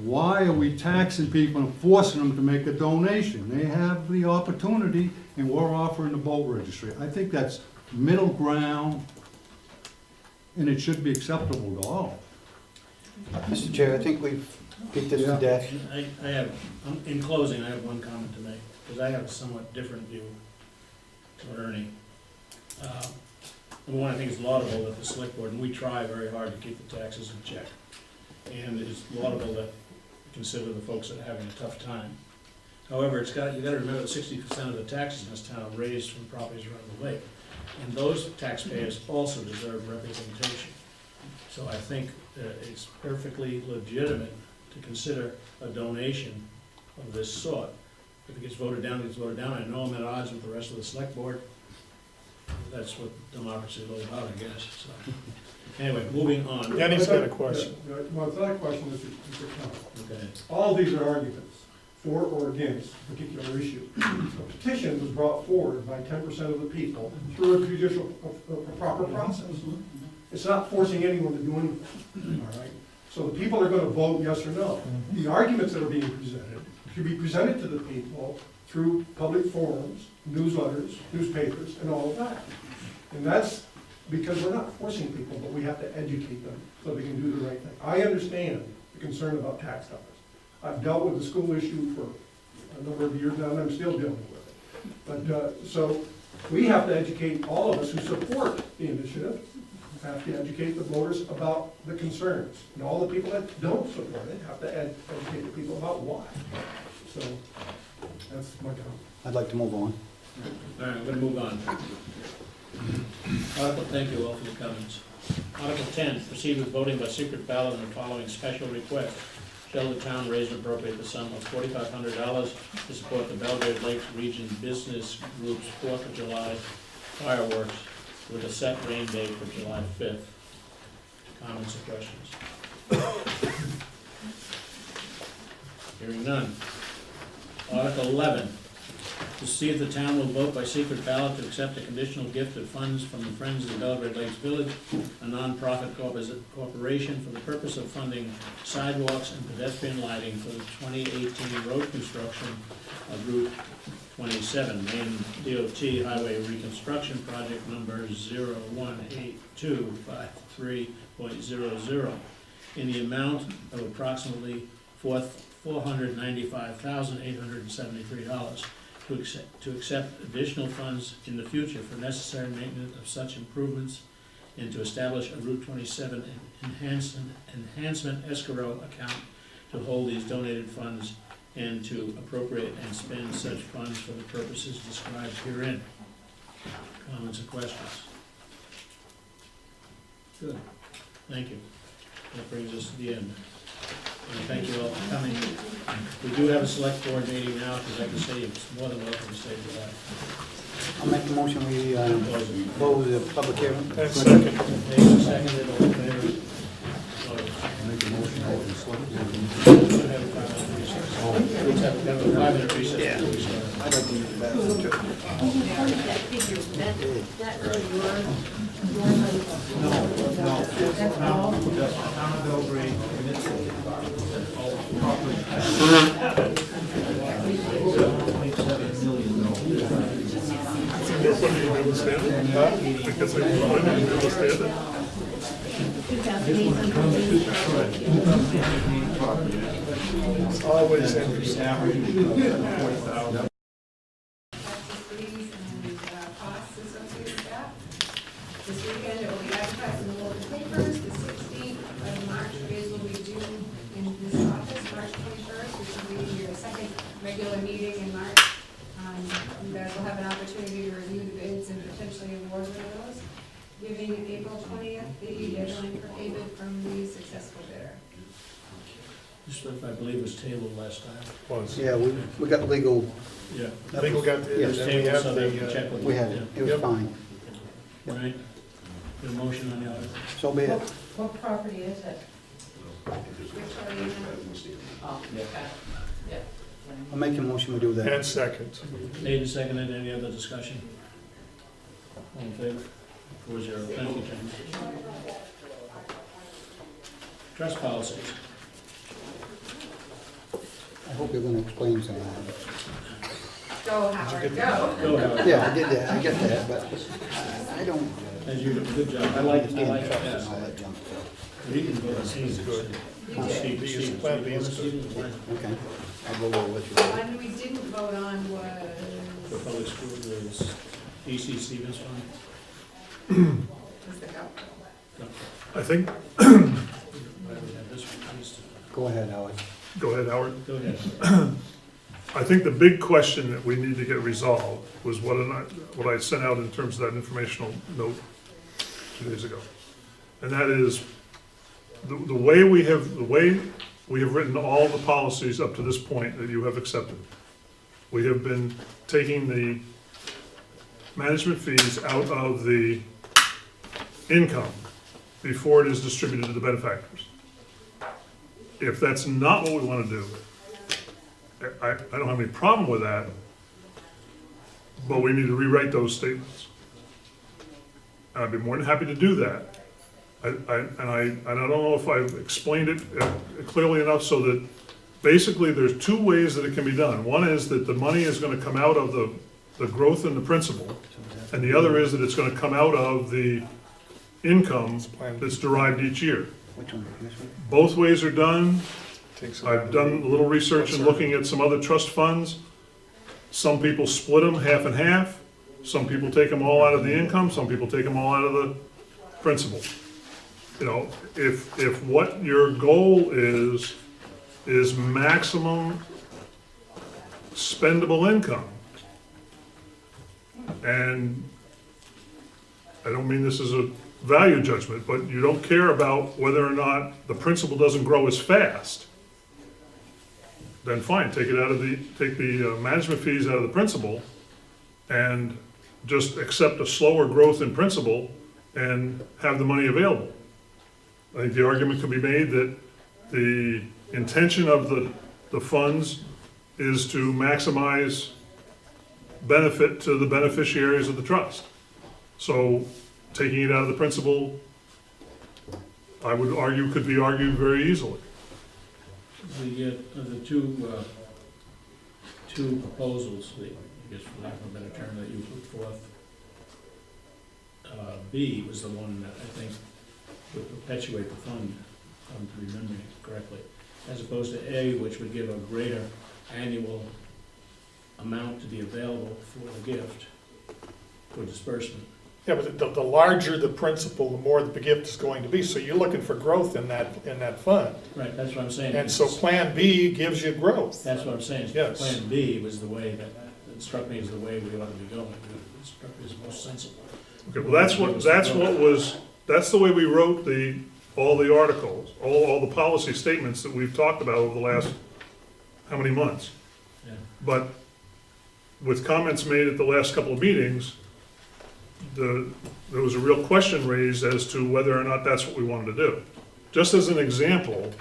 why are we taxing people and forcing them to make a donation? They have the opportunity, and we're offering the boat registry. I think that's middle ground, and it should be acceptable to all. Mr. Chair, I think we've beat this to death. I have, in closing, I have one comment to make, because I have a somewhat different view to Ernie. Number one, I think it's laudable that the select board, and we try very hard to keep the taxes in check. And it's laudable that we consider the folks that are having a tough time. However, you gotta remember that 60% of the taxes in this town are raised from properties around the lake. And those taxpayers also deserve representation. So I think it's perfectly legitimate to consider a donation of this sort. If it gets voted down, it gets voted down. I know I'm at odds with the rest of the select board. That's what democracy is all about, I guess, so. Anyway, moving on. Denny's got a question. Well, it's not a question, it's a comment. Okay. All these are arguments for or against a particular issue. A petition was brought forward by 10% of the people through a judicial, a proper process. It's not forcing anyone to do anything, all right? So the people are gonna vote yes or no. The arguments that are being presented should be presented to the people through public forums, newsletters, newspapers, and all of that. And that's because we're not forcing people, but we have to educate them so they can do the right thing. I understand the concern about tax dollars. I've dealt with the school issue for a number of years now, and I'm still dealing with it. But, so, we have to educate all of us who support the initiative, have to educate the voters about the concerns. And all the people that don't support it have to educate the people about why. So, that's my comment. I'd like to move on. All right, I'm gonna move on. Article, thank you all for your comments. Article 10, proceed with voting by secret ballot on the following special request. Shall the town raise and appropriate the sum of $4,500 to support the Belgrade Lakes Region Business Group's 4th of July fireworks with a set rain date for July 5th? Comments or questions? Hearing none. Article 11, to see if the town will vote by secret ballot to accept a conditional gift of funds from the Friends of the Belgrade Lakes Village, a nonprofit corporation for the purpose of funding sidewalks and pedestrian lighting for the 2018 road construction of Route 27, Main DOT Highway Reconstruction Project number 018253.00, in the amount of approximately $495,873. to accept additional funds in the future for necessary maintenance of such improvements, and to establish a Route 27 enhancement escrow account to hold these donated funds, and to appropriate and spend such funds for the purposes described herein. Comments or questions? Good, thank you. That brings us to the end. And thank you all for coming. We do have a select board meeting now, if you'd like to stay, you're more than welcome to stay for that. I'll make the motion, we close the public hearing. And second. Made and seconded, all in favor? Make a motion, open select board. Let's have a 5-minute recess. Let's have a 5-minute recess before we start. I'd like to use the bathroom too. That's all. Town of Belgrade commits all property. $0.7 million. That's what you understand it? Huh? Because they want to understand it. 2018 property. It's always interesting. Average of 40,000. Fees and costs associated with that. This weekend, it will be advertised in the local papers. The 16th of March, bids will be due in this office, March 21st, which will be your second regular meeting in March. You guys will have an opportunity to review the bids and potentially award one of those, giving April 20th the deadline for pay bid from the successful bidder. This, I believe, was tabled last time. Was. Yeah, we got legal, Yeah. I think we got, the- It was then we tabled, have so they can the, check with we you. had it, it was Yep. fine. All right. Get a motion on the other. So be it. What property is it? Victoria, Oh, okay. I'll make a motion, we do that. and second. Made and seconded, any other discussion? All in favor? 4-0, thank you, James. Trust policies. I hope you're gonna explain some of that. go Howard, go. Go, Howard. Yeah, I did that, I get that, but I don't As you do, good job. I like understand it, trucks yes. and all that junk stuff. You can vote on Steve's good. Steve, B is- Steve, plan B is Steve, good. Okay, I'll go over with The you. one we didn't vote on The was, public school is DC Stevens Fund. was the go. No, I think, I would have this one, these two. Go ahead, Howard. go ahead, Howard. Go ahead. I think the big question that we need to get resolved was what I sent out in terms of that informational note 2 days ago. And that is, the way we have written all the policies up to this point that you have accepted. We have been taking the management fees out of the income before it is distributed to the benefactors. If that's not what we want to do, I don't have any problem with that, but we need to rewrite those statements. And I'd be more than happy to do that. I don't know if I've explained it clearly enough so that basically there's 2 ways that it can be done. One is that the money is going to come out of the growth in the principal, and the other is that it's going to come out of the income that's derived each year. Which one, this one? Both ways are done. Takes a I've done a little research and looking at some other trust funds. Some people split them half and half. Some people take them all out of the income, some people take them all out of the principal. You know, if what your goal is maximum spendable income, and I don't mean this as a value judgment, but you don't care about whether or not the principal doesn't grow as fast, then fine, take the management fees out of the principal and just accept a slower growth in principal and have the money available. I think the argument could be made that the intention of the funds is to maximize benefit to the beneficiaries of the trust. So taking it out of the principal, I would argue, could be argued very easily. The two proposals, I guess for lack of a better term, that you put forth, B was the one that I think would perpetuate the fund, if I'm remembering it correctly, as opposed to A, which would give a greater annual amount to be available for the gift for disbursement. Yeah, but the larger the principal, the more the gift is going to be, so you're looking for growth in that fund. Right, that's what I'm saying. And so Plan B gives you growth. That's what I'm saying. Yes. Plan B was the way that, it struck me as the way we ought to be going. It struck me as most sensible. Okay, well, that's the way we wrote all the articles, all the policy statements that we've talked about over the last, how many months? Yeah. But with comments made at the last couple of meetings, there was a real question raised as to whether or not that's what we wanted to do. Just as an example,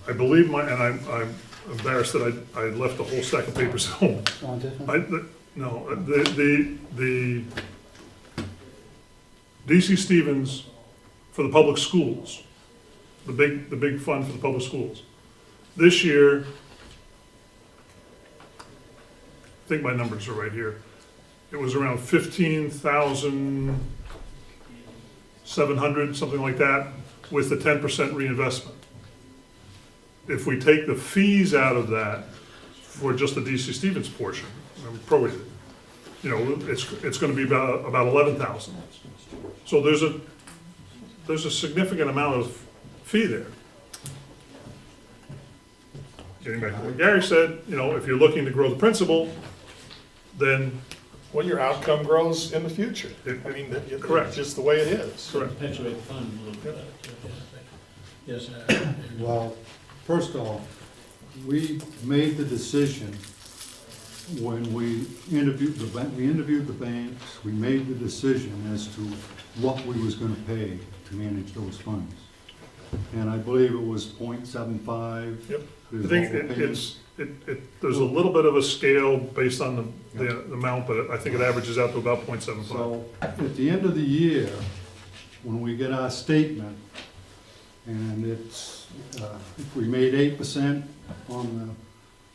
I believe and I'm embarrassed that I left the whole stack of papers at home. On this one? No, the DC Stevens for the public schools, the big fund for the public schools. This year, I think my numbers are right here. It was around 15,700, something like that, with the 10% reinvestment. If we take the fees out of that for just the DC Stevens portion, prorated, it's going to be about 11,000. So there's a significant amount of fee there. Getting back to what Gary said, if you're looking to grow the principal, then Well, your outcome grows in the future. I mean, Correct. it's just the way it is. correct. Perpetuate the fund a little bit. Yes, Well, first off, we made the decision when we interviewed the banks, we made the decision as to what we was gonna pay to manage those funds. And I believe it was 0.75. Yep. I think there's a little bit of a scale based on the amount, but I think it averages out to about 0.75. So, at the end of the year, when we get our statement, and it's, if we made 8% on the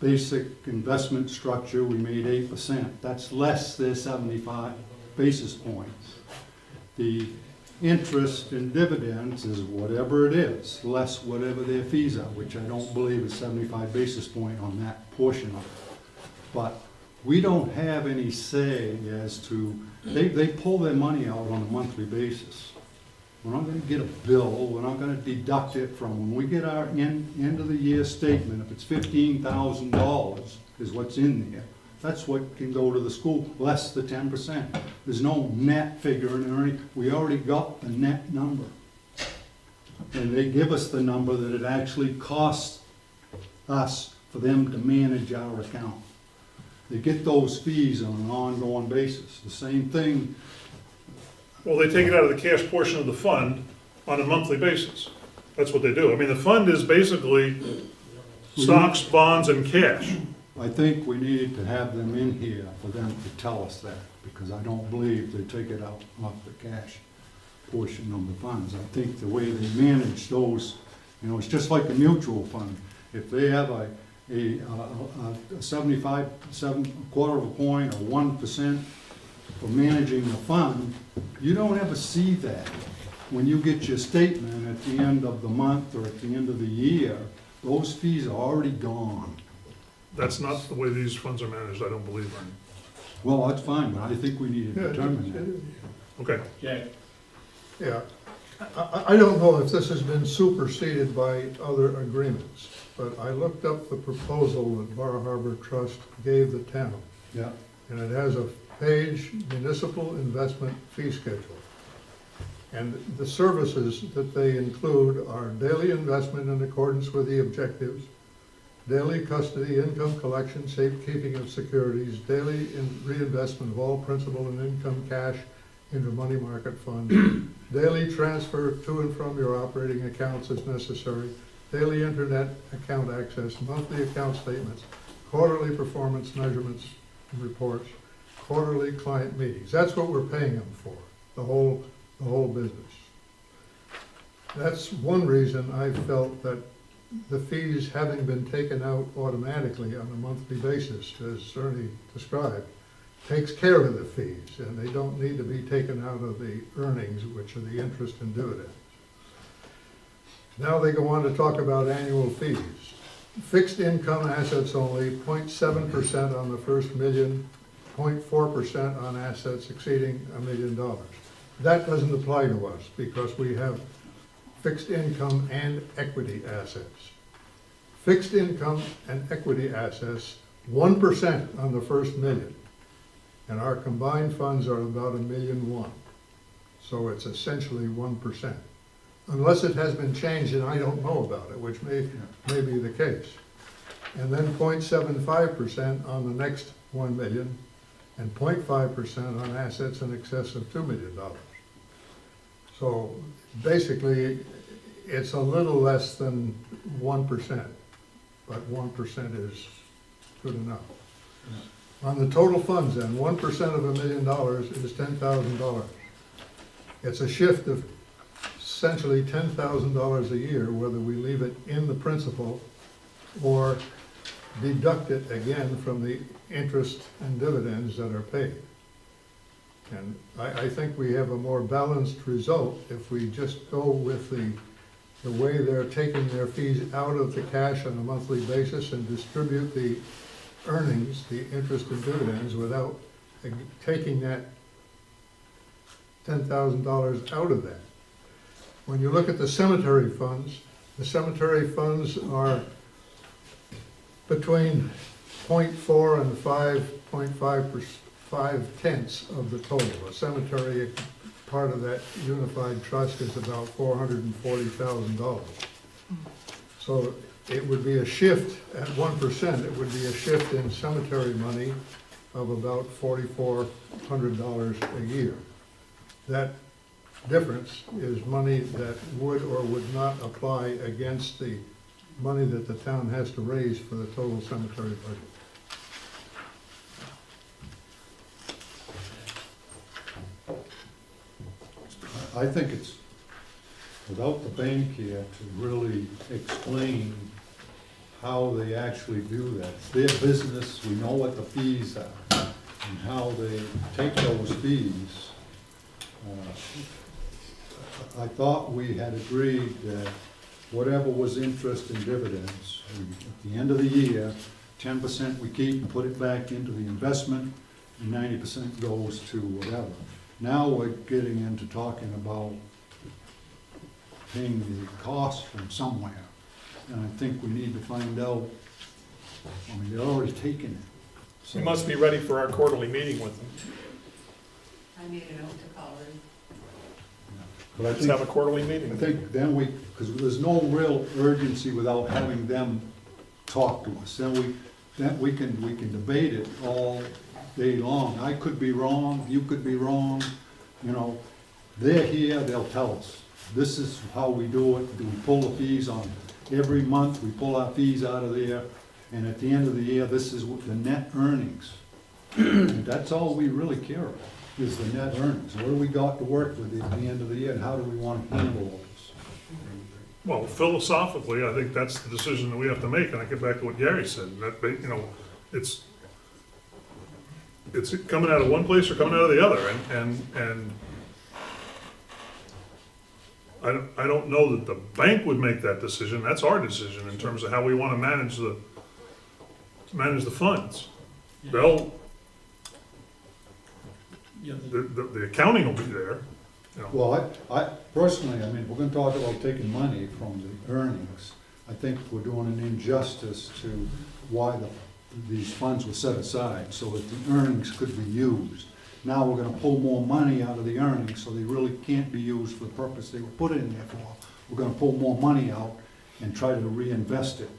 basic investment structure, we made 8%. That's less than 75 basis points. The interest and dividends is whatever it is, less whatever their fees are, which I don't believe is 75 basis point on that portion of it. But we don't have any say as to, they pull their money out on a monthly basis. We're not gonna get a bill, we're not gonna deduct it from, when we get our end of the year statement, if it's $15,000 is what's in there, that's what can go to the school, less the 10%. There's no net figure in there, we already got the net number. And they give us the number that it actually costs us for them to manage our account. They get those fees on an ongoing basis. The same thing. Well, they take it out of the cash portion of the fund on a monthly basis. That's what they do. I mean, the fund is basically stocks, bonds, and cash. I think we need to have them in here for them to tell us that, because I don't believe they take it out off the cash portion of the funds. I think the way they manage those, it's just like a mutual fund. If they have a quarter of a point or 1% for managing the fund, you don't ever see that. When you get your statement at the end of the month or at the end of the year, those fees are already gone. That's not the way these funds are managed, I don't believe, Ernie. Well, that's fine, but I think we need to determine that. Okay. Jack, Yeah, I don't know if this has been superseded by other agreements, but I looked up the proposal that Bar Harbor Trust gave the town, Yeah, and it has a page municipal investment fee schedule. And the services that they include are daily investment in accordance with the objectives, daily custody, income collection, safekeeping of securities, daily reinvestment of all principal and income cash into money market fund, daily transfer to and from your operating accounts as necessary, daily internet account access, monthly account statements, quarterly performance measurements and reports, quarterly client meetings. That's what we're paying them for, the whole business. That's one reason I felt that the fees having been taken out automatically on a monthly basis, as Ernie described, takes care of the fees, and they don't need to be taken out of the earnings, which are the interest and dividends. Now they go on to talk about annual fees. fixed income assets only, 0.7% on the first million, 0.4% on assets exceeding $1 million. That doesn't apply to us because we have fixed income and equity assets. Fixed income and equity assets, 1% on the first million. And our combined funds are about $1.1 million. So it's essentially 1%. Unless it has been changed and I don't know about it, which may be the case. And then 0.75% on the next 1 million and 0.5% on assets in excess of $2 million. So basically, it's a little less than 1%, but 1% is good enough. On the total funds then, 1% of $1 million is $10,000. It's a shift of essentially $10,000 a year, whether we leave it in the principal or deduct it again from the interest and dividends that are paid. And I think we have a more balanced result if we just go with the way they're taking their fees out of the cash on a monthly basis and distribute the earnings, the interest and dividends, without taking that $10,000 out of that. When you look at the cemetery funds are between 0.4 and 5.5 of the total. A cemetery, part of that unified trust, is about $440,000. So it would be a shift, at 1%, it would be a shift in cemetery money of about $4,400 a year. That difference is money that would or would not apply against the money that the town has to raise for the total cemetery budget. I think it's, without the bank here to really explain how they actually do that. It's their business, we know what the fees are, and how they take those fees. I thought we had agreed that whatever was interest and dividends, at the end of the year, 10% we keep and put it back into the investment, and 90% goes to whatever. Now we're getting into talking about paying the cost from somewhere, and I think we need to find out, I mean, they're already taking it. So We must be ready for our quarterly meeting with them. I made a note to call her. But I Let's think, have a quarterly meeting. I think then we, because there's no real urgency without having them talk to us. Then we can debate it all day long. I could be wrong, you could be wrong, you know. They're here, they'll tell us. This is how we do it. Do we pull the fees on every month? We pull our fees out of there, and at the end of the year, this is what the net earnings. And that's all we really care about, is the net earnings. What do we got to work with at the end of the year, and how do we want to handle all this? Well, philosophically, I think that's the decision that we have to make, and I get back to what Gary said, that, you know, it's coming out of one place or coming out of the other, and I don't know that the bank would make that decision. That's our decision in terms of how we want to manage the funds. They'll, Yeah, the accounting will be there, you know. Well, I personally, I mean, we're gonna talk about taking money from the earnings. I think we're doing an injustice to why these funds were set aside, so that the earnings could be used. Now we're gonna pull more money out of the earnings, so they really can't be used for the purpose they were put in there for. We're gonna pull more money out and try to reinvest it,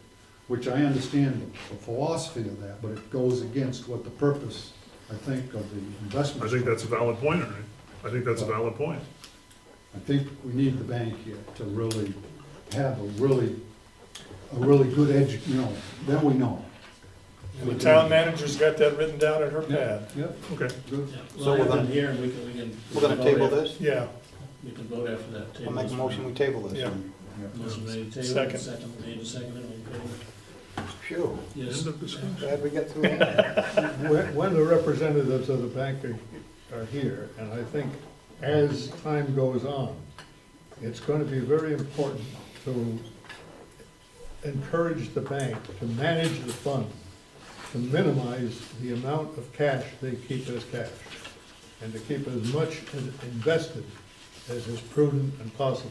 which I understand the philosophy of that, but it goes against what the purpose, I think, of the investment. I think that's a valid point, Ernie. I think that's a valid point. I think we need the bank here to really have a really good you know, then we know. And the town manager's got that written down in her pad. Yep, Okay. good. yeah. So Well, we're I'm gonna- here, and we can. We're gonna vote table after- this? Yeah, We can vote after that. I'll Table make a this motion, for we table this. Yeah. Motion made, table, Second. second, made and seconded, all in favor? Phew, Yes. End of discussion. glad we got through that. When the representatives of the bank are here, and I think as time goes on, it's going to be very important to encourage the bank to manage the fund, to minimize the amount of cash they keep as cash, and to keep as much invested as is prudent and possible.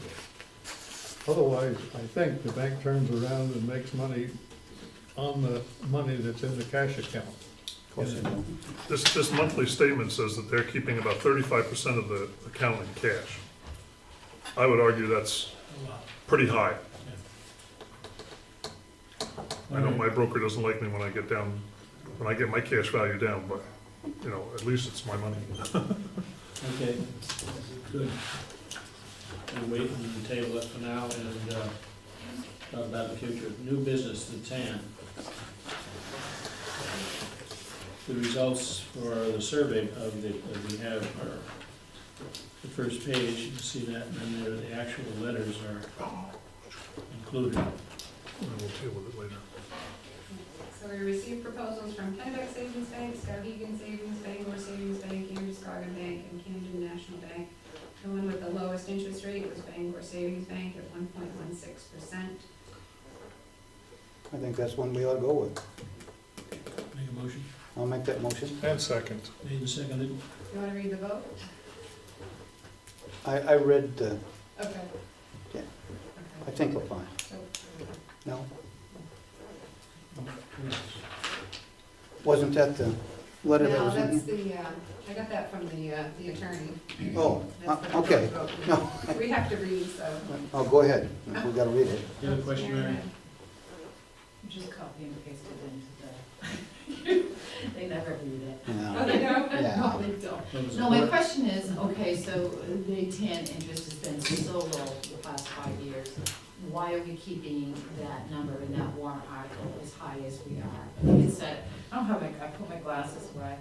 Otherwise, I think the bank turns around and makes money on the money that's in the cash account. This monthly statement says that they're keeping about 35% of the account in cash. I would argue that's pretty high. I know my broker doesn't like me when I get my cash value down, but, you know, at least it's my money. Okay, good. We'll wait and table it for now and talk about the future. New business, the TAN. The results for the survey that we have are the first page, you can see that, and then there, the actual letters are included. We'll deal with it later. So we received proposals from Kennebec Savings Bank, Skowhegan Savings Bank, Bangor Savings Bank, Androscoggin Bank, and Camden National Bank. The one with the lowest interest rate was Bangor Savings Bank at 1.16%. I think that's one we ought to go with. Make a motion. I'll make that motion. And second. Made and seconded. You want to read the vote? I read the, Okay. Yeah. Okay. I think we're fine. So, No? Wasn't that the letter that no, was in that's here? the, I got that from the attorney. Oh, That's the okay. vote. No, We have to read, so. oh, go ahead. We gotta read it. You have a question, Mary? Just copy and paste it into the, they never read it. Oh, Yeah. they know? Yeah. No, they don't. No, my question is, okay, so the TAN interest has been so low for the past 5 years. Why are we keeping that number in that warrant article as high as we are? I think it said, I don't have my, I put my glasses away.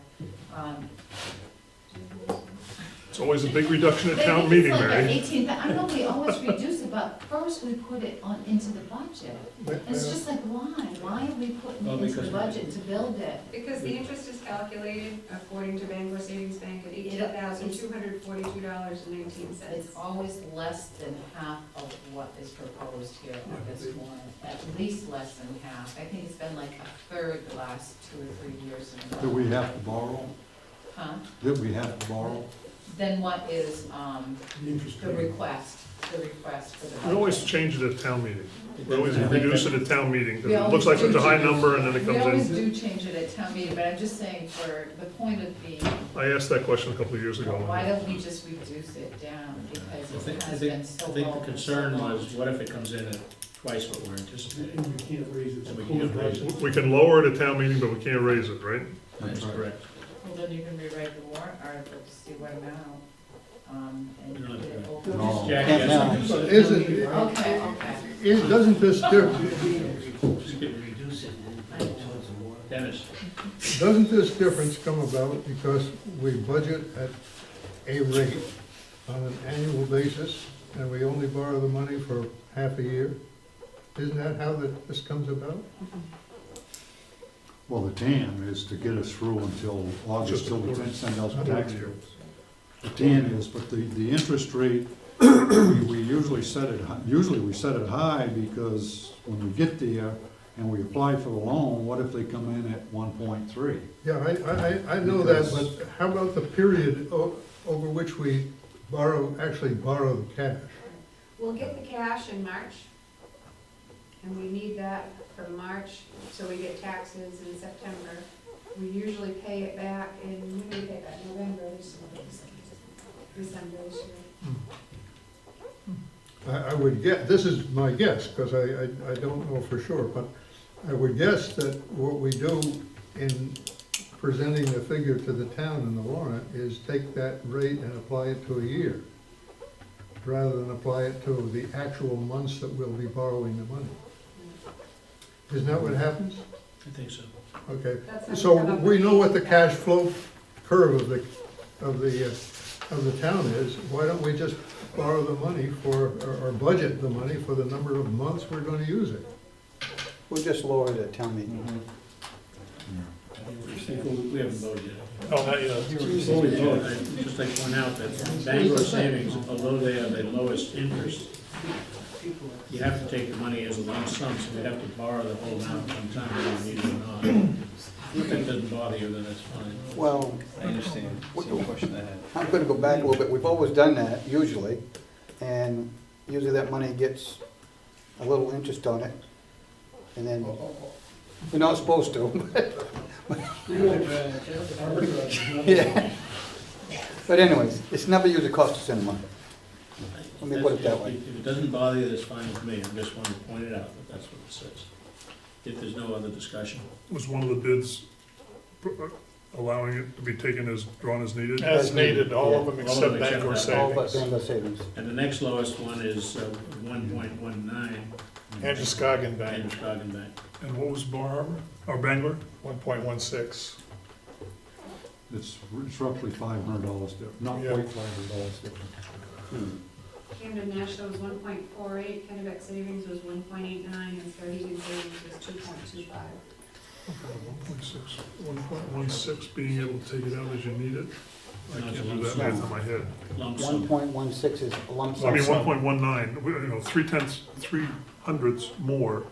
It's always a big reduction at They town think it's meeting, like Mary. 18, I know we always reduce it, but first we put it on, into the budget. It's just like, why are we putting Well, it into the because- budget to build it? Because the interest is calculated according to Bangor Savings Bank at $18,242.19. It's always less than half of what is proposed here on this warrant, at least less than half. I think it's been like a third the last 2 or 3 years in a Do row. we have to borrow? Huh? Did we have to borrow? Then what is, The interest the rate. request for the budget? We always change it at town meeting. We always reduce it at town meeting, because We it looks like such a high number and then it We always comes in. do change it at town meeting, but I'm just saying for the point of being, I asked that question a couple of years ago. why don't we just reduce it down? Because it has been so I low. think the for so concern long. was, what if it comes in at twice what we're anticipating? And you can't raise it. And we can't raise it. We can lower it at town meeting, but we can't raise it, right? That's correct. Well, then you can rewrite the warrant article to see what amount, and You don't have put it to. over. No. Jackie Can't has now. something to But say. isn't, Okay, okay. doesn't this Just get- Reduce it and put it towards the water. Dennis, doesn't this difference come about because we budget at a rate on an annual basis, and we only borrow the money for half a year? Isn't that how this comes about? Well, the TAN is to get us through until August, till we can send out the tax bills. The TAN is, but the interest rate, we usually set it, we set it high because when we get there and we apply for the loan, what if they come in at 1.3? Yeah, I know that, but how about the period over which we actually borrow the cash? We'll get the cash in March, and we need that for March, so we get taxes in September. We usually pay it back in, when do we pay it back? November, December this year. I would guess, this is my guess, because I don't know for sure, but I would guess that what we do in presenting the figure to the town in the warrant is take that rate and apply it to a year, rather than apply it to the actual months that we'll be borrowing the money. Isn't that what happens? I think so. Okay, That's how so we come up we with know what the 80,000. cash flow curve of the town is. Why don't we just borrow the money for, or budget the money for the number of months we're gonna use it? We'll just lower it at town meeting. We haven't voted yet. No, not yet. Before we vote, I'd just like to point out that Bangor Savings, although they are the lowest interest, you have to take the money as a lump sum, so we have to borrow the whole amount at one time, whether we need it or not. If that doesn't bother you, then that's fine. Well, I understand, same question I had. I'm gonna go back a little bit. We've always done that, usually, and usually that money gets a little interest on it, and then, you're not supposed to. Yeah. But anyways, it's never usually cost us any money. Let me put it that way. If it doesn't bother you, that's fine with me, I just wanted to point it out, that that's what it says. If there's no other discussion. Was one of the bids allowing it to be taken as, drawn as needed? As needed, all of them All except of them except Bangor that. All but Savings. Bangor Savings. And the next lowest one is 1.19, Androscoggin Bank, Androscoggin Bank. And what was Bar Harbor, or Bangor? 1.16. It's roughly $500 different, not Yeah. quite $500 different. Camden National was 1.48, Kennebec Savings was 1.89, and 32 Savings was 2.25. 1.16, being able to take it out as you need it? I Not can't a do lump that sum. math in my head. Lump One sum. point 1.16 is a lump I sum. mean, 1.19, you know, 3/10 more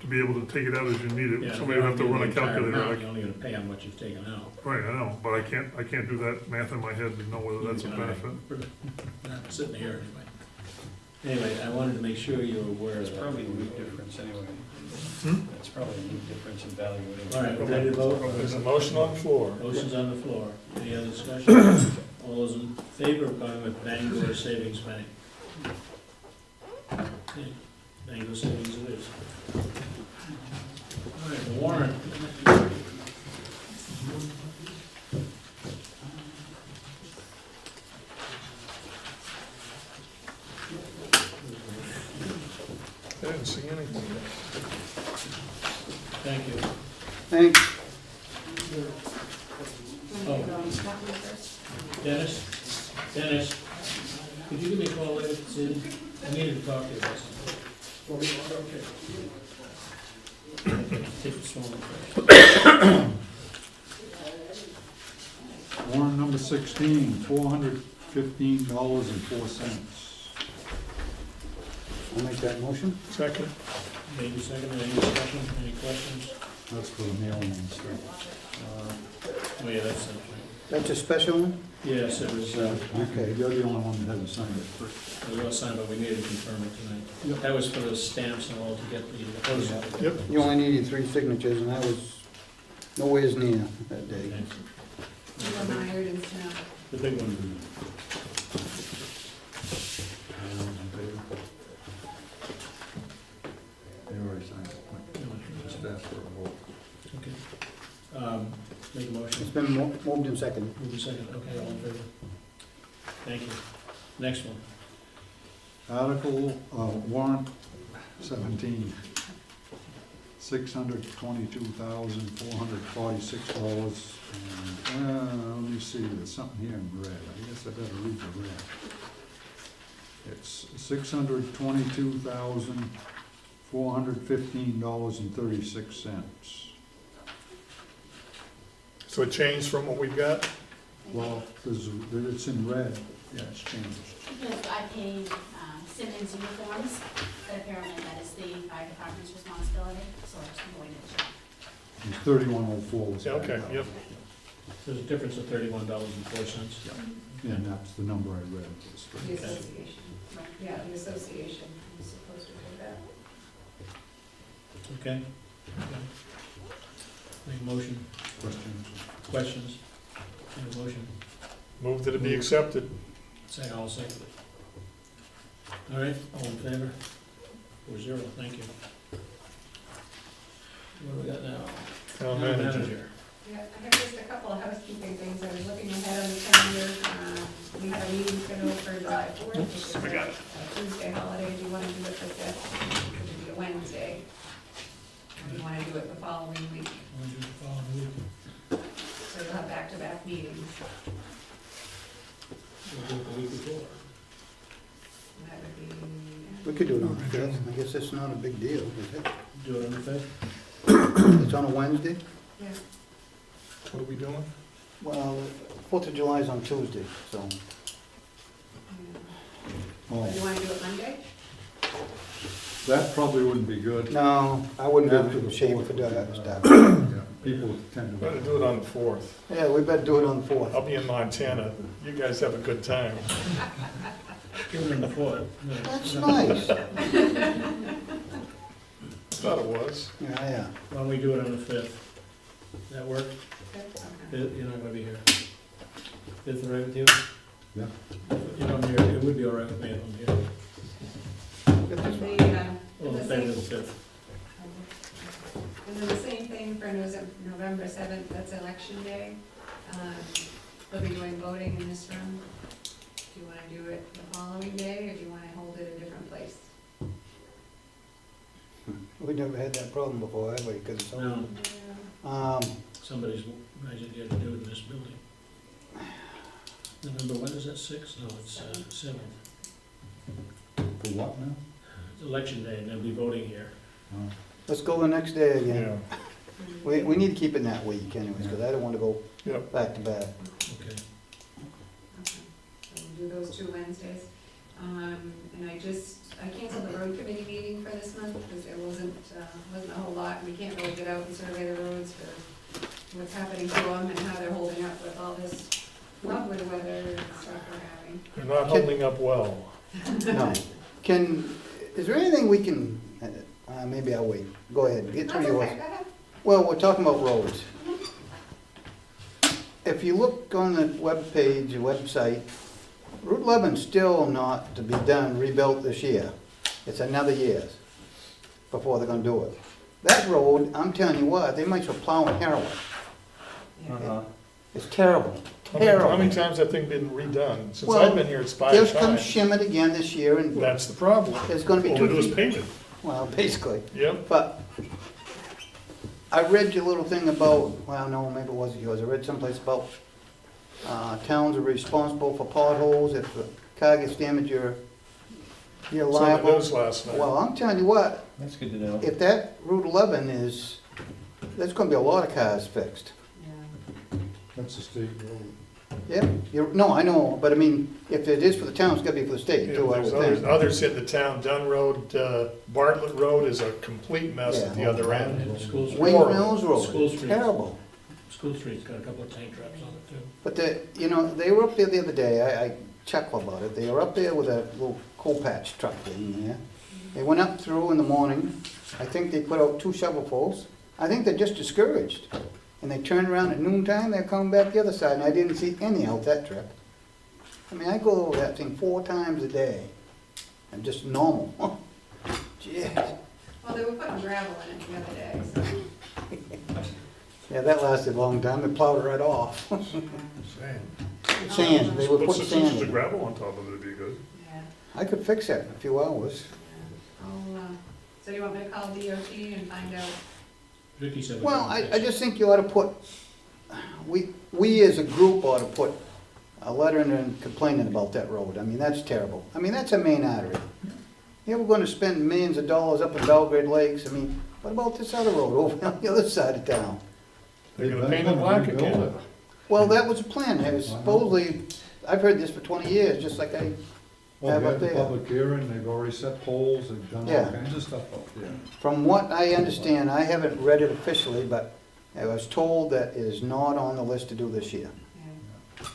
to be able to take it out as you need Yeah, it. if Somebody you would have to don't run a do the entire calculator. amount, like- You're only gonna pay on what you've taken out. Right, I know, but I can't do that math in my head to know whether that's a You're gonna- benefit. We're not sitting here anyway. Anyway, I wanted to make sure you were aware of It's that. probably a big difference anyway. Hmm? It's probably a big difference in value anyway. All right, we're ready to vote? There's a motion on the floor. Motion's on the floor. Any other discussion? All those in favor of going with Bangor Savings Bank? Okay, Bangor Savings it is. All right, the warrant. I didn't see anything. Thank you. Thanks. Oh. That one first. Dennis, could you give me a call later, Sid? I needed to talk to you about something. Okay, take this one first. Warrant number 16, $415.04. I'll make that motion. Second. Maybe second, any discussion, any questions? That's for the mailman and stuff. Oh, yeah, that's it. That's a special one? Yes, it was, Okay, you're the only one that hasn't signed it. it was signed, but we needed to confirm it tonight. That was for the stamps and all to get the post. Yep. You only needed 3 signatures, and I was nowhere near that day. Neil Meyer is now. The big one. They already signed it. Just ask for a vote. Okay. Make a motion. It's been moved and seconded. Move a second, okay, all in favor? Thank you. Next one. Article, warrant 17, $622,446. And, let me see, there's something here in red. I guess I better read the red. It's $622,415.36. So it changed from what we've got? Well, it's in red. Yeah, it's changed. Because I paid Simmons uniforms, but apparently that is the fire department's responsibility, so I'm going to check. It's 3104 was Yeah, okay, yep. There's a difference of $31.04. And that's the number I read. It's The right. association, yeah, the association is supposed to do that. Okay? Make a motion. Questions? Questions? Make a motion. Move that it be accepted. Say all second it. All right, all in favor? 4-0, thank you. What do we got now? Town manager. Yeah, I have just a couple of housekeeping things. I was looking ahead on the calendar. We have a meeting scheduled for July 4th, which is I got a Tuesday holiday. Do you want to do it the 5th? It would be a Wednesday. Or do you want to do it the following week? Wanna do the following week? So you'll have back-to-back meetings. We'll do it the week before. That would be, We could do it on the 5th. I guess it's not a big deal, is it? Do it on the 5th? It's on a Wednesday? yeah. What are we doing? Well, 4th of July is on Tuesday, so. Yeah. Oh, Do you want to do it Monday? That probably wouldn't be good. No, I wouldn't After be the in shape fourth for would be that better. stuff. Yeah, people tend to. Better do it on the 4th. Yeah, we better do it on the 4th. I'll be in Montana. You guys have a good time. Give them the fourth. That's nice. Thought it was. Yeah. Why don't we do it on the fifth? That work? Okay. You're not gonna be here. Fifth, all right with you? Yeah. You know, I'm here, it would be all right with me if I'm here. Well, the thing is the fifth. And then the same thing for November 7th, that's election day. They'll be doing voting in this room. Do you want to do it the following day, or do you want to hold it a different place? We never had that problem before, have we? Because it's No, all, somebody's idea to do it in this building. November, when is that, 6th? No, it's 7th. For what now? It's election day, and they'll be voting here. let's go the next day again. Yeah. We need to keep it in that week anyways, because I don't want to go Yep. back to back. Okay. Okay, so we'll do those 2 Wednesdays. And I canceled the road committee meeting for this month because there wasn't a whole lot. We can't really get out and survey the roads for what's happening to them and how they're holding up with all this lovely weather and stuff we're having. They're not holding up well. No. Is there anything we can, maybe I'll wait. Go ahead, get through That's yours. okay, go ahead. Well, we're talking about roads. If you look on the webpage, the website, Route 11's still not to be done, rebuilt this year. It's another year's before they're gonna do it. That road, I'm telling you what, they might as well plow and heroin. It's terrible, How many terrible. times have that thing been redone? Since Well, I've been here, it's 5 Just come times. shim it again this year and That's the problem. there's gonna be All we do 2 is feet. paint it. Well, basically. Yep. But I read your little thing about, well, no, maybe it wasn't yours, I read someplace about towns are responsible for potholes, if a car gets damaged, you're It's on the liable. news last night. Well, I'm telling you what, That's good to know. if that Route 11 is, there's gonna be a lot of cars fixed. Yeah. That's a state road. Yep, no, I know, but I mean, if it is for the town, it's gotta be for the state Yeah, too, I there's would others, think. others in the town, Dunn Road, Bartlett Road is a complete mess at the Yeah. other end. And School Street, Wayne Mills School Road, Street. terrible. School Street's got a couple of tank traps on it too. But they were up there the other day, I chuckle about it, they were up there with a little coal patch truck thing there. They went up through in the morning, I think they put out 2 shovelfuls, I think they're just discouraged. And they turned around at noontime, they're coming back the other side, and I didn't see any out that trip. I mean, I go over that thing 4 times a day, and just normal. Jeez. Well, they were putting gravel in it the other day, so. Yeah, that lasted a long time, they plowed it right off. Sand, they were Put putting some sand inches of in. gravel on top of it, it'd be good. Yeah. I could fix that in a few hours. So you want me to call DOT and find out? Vicky said. we Well, can I fix it. just think you ought to put, we as a group ought to put a letter in and complaining about that road. I mean, that's terrible. I mean, that's a main artery. Yeah, we're gonna spend millions of dollars up in Belgrade Lakes. I mean, what about this other road over on the other side of town? They're gonna paint it black again. Well, that was a plan. It was supposedly, I've heard this for 20 years, just like I Well, have we up had the there. public hearing, they've already set poles, they've done all Yeah. kinds of stuff up there. From what I understand, I haven't read it officially, but I was told that it is not on the list to do this year. Yeah.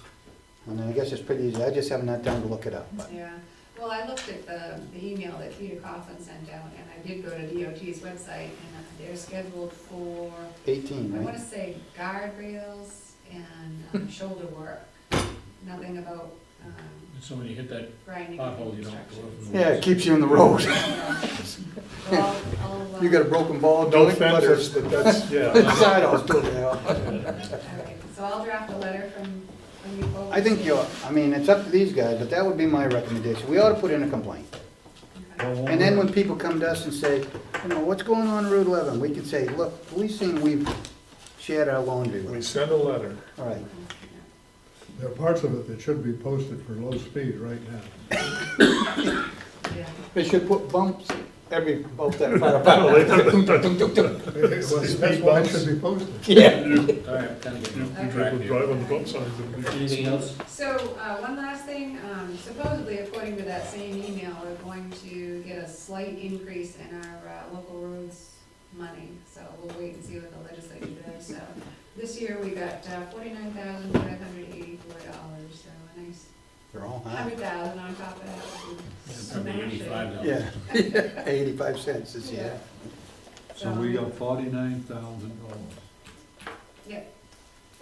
And I guess it's pretty easy. I just haven't had time to look it up. But Yeah, well, I looked at the email that Peter Coughlin sent out, and I did go to DOT's website, and they're scheduled for, 18, I right? wanna say guardrails and shoulder work. Nothing about, So when you hit that grinding. pothole, you don't go from the. Yeah, it keeps you in the road. Well, I'll, You got a broken ball, No joint, but fences, it's but that's, yeah. side off too, yeah. all right, so I'll draft a letter from you folks. I think I mean, it's up to these guys, but that would be my recommendation. We ought to put in a complaint. Okay. And then when people come to us and say, what's going on Route 11? We can say, look, we've seen, we've shared our laundry We with. send a letter. All right. There are parts of it that should be posted for low speed right now. Yeah. They should put bumps every boat that fire Oh, they department. took- That's why it should be posted. Yeah. All right, kind of You getting people track here. drive on the boat signs. Anything else? So, one last thing, supposedly according to that same email, we're going to get a slight increase in our, local roads money. So we'll wait and see what the legislature does. So this year we got $49,584, so a nice They're all high. $100,000 on top of that. which is Probably smashing. $85. Yeah, 85 cents this year. So we got $49,000. Yep,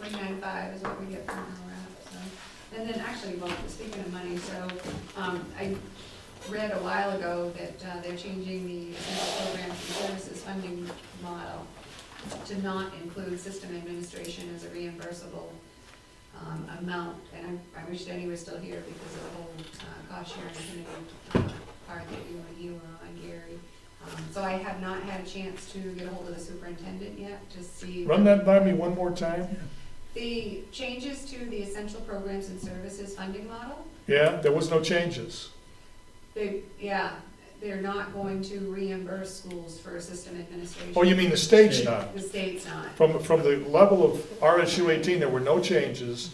49.5 is what we get from our rep, so. And then actually, well, speaking of money, so, I read a while ago that, they're changing the essential programs and services funding model to not include system administration as a reimbursable, amount. And I wish Denny was still here because of the whole, cost sharing committee, part that you were on, Gary. So I have not had a chance to get a hold of the superintendent yet to see. Run that by me one more time. The changes to the essential programs and services funding model, Yeah, there was no changes. they're not going to reimburse schools for system administration. Oh, you mean the state's not? The state's not. From the level of RSU 18, there were no changes.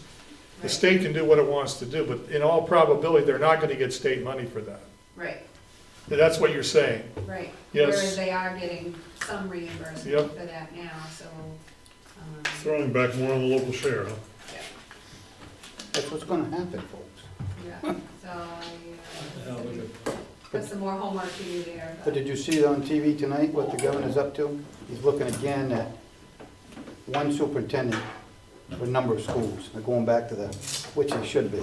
The Right. state can do what it wants to do, but in all probability, they're not gonna get state money for that. Right, That's what you're saying. right. Yes. Whereas they are getting some reimbursement Yep. for that now, so, Throwing back more on the local share, huh? That's what's gonna happen, folks. yeah, so I, Hell, we could- got some more homework to do there. But did you see it on TV tonight, what the governor's up to? He's looking again at one superintendent for a number of schools. They're going back to the, which they should be.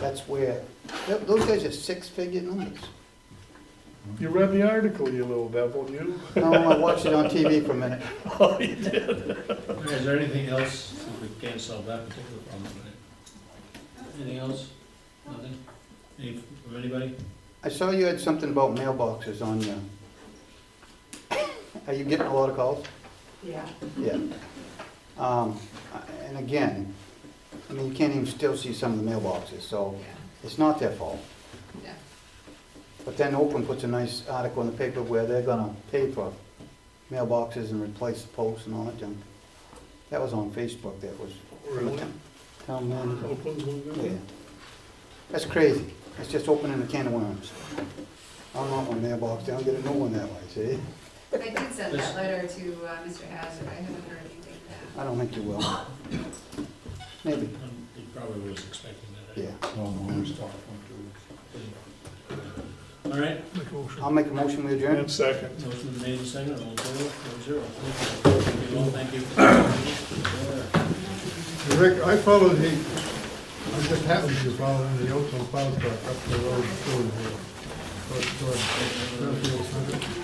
That's where, those guys are six-figure numbers. You read the article, you little devil, you? No, I watched it on TV for a minute. Oh, you did? Is there anything else, if we can't solve that particular problem tonight? Anything else? Nothing? Any, from anybody? I saw you had something about mailboxes on your, are you getting a lot of calls? Yeah. Yeah. And again, I mean, you can't even still see some of the mailboxes, so Yeah, it's not their fault. yeah. But then Oakland puts a nice article in the paper where they're gonna pay for mailboxes and replace the posts and all that junk. That was on Facebook, that was. Really? Town manager. Oakland's one of them? Yeah. That's crazy. It's just opening a can of worms. I don't want my mailbox, I'll get a new one that way, see? I did send that letter to Mr. Hazard, I haven't heard anything back. I don't think you will. Maybe, He probably was expecting that. yeah. All right, I'll make a motion, we adjourn. And second. motion been made and seconded, all in favor, 4-0. Thank you all, thank you. Rick, I followed I just happened to follow the Oakland plow truck up the road through here. Toward Fairfield Center.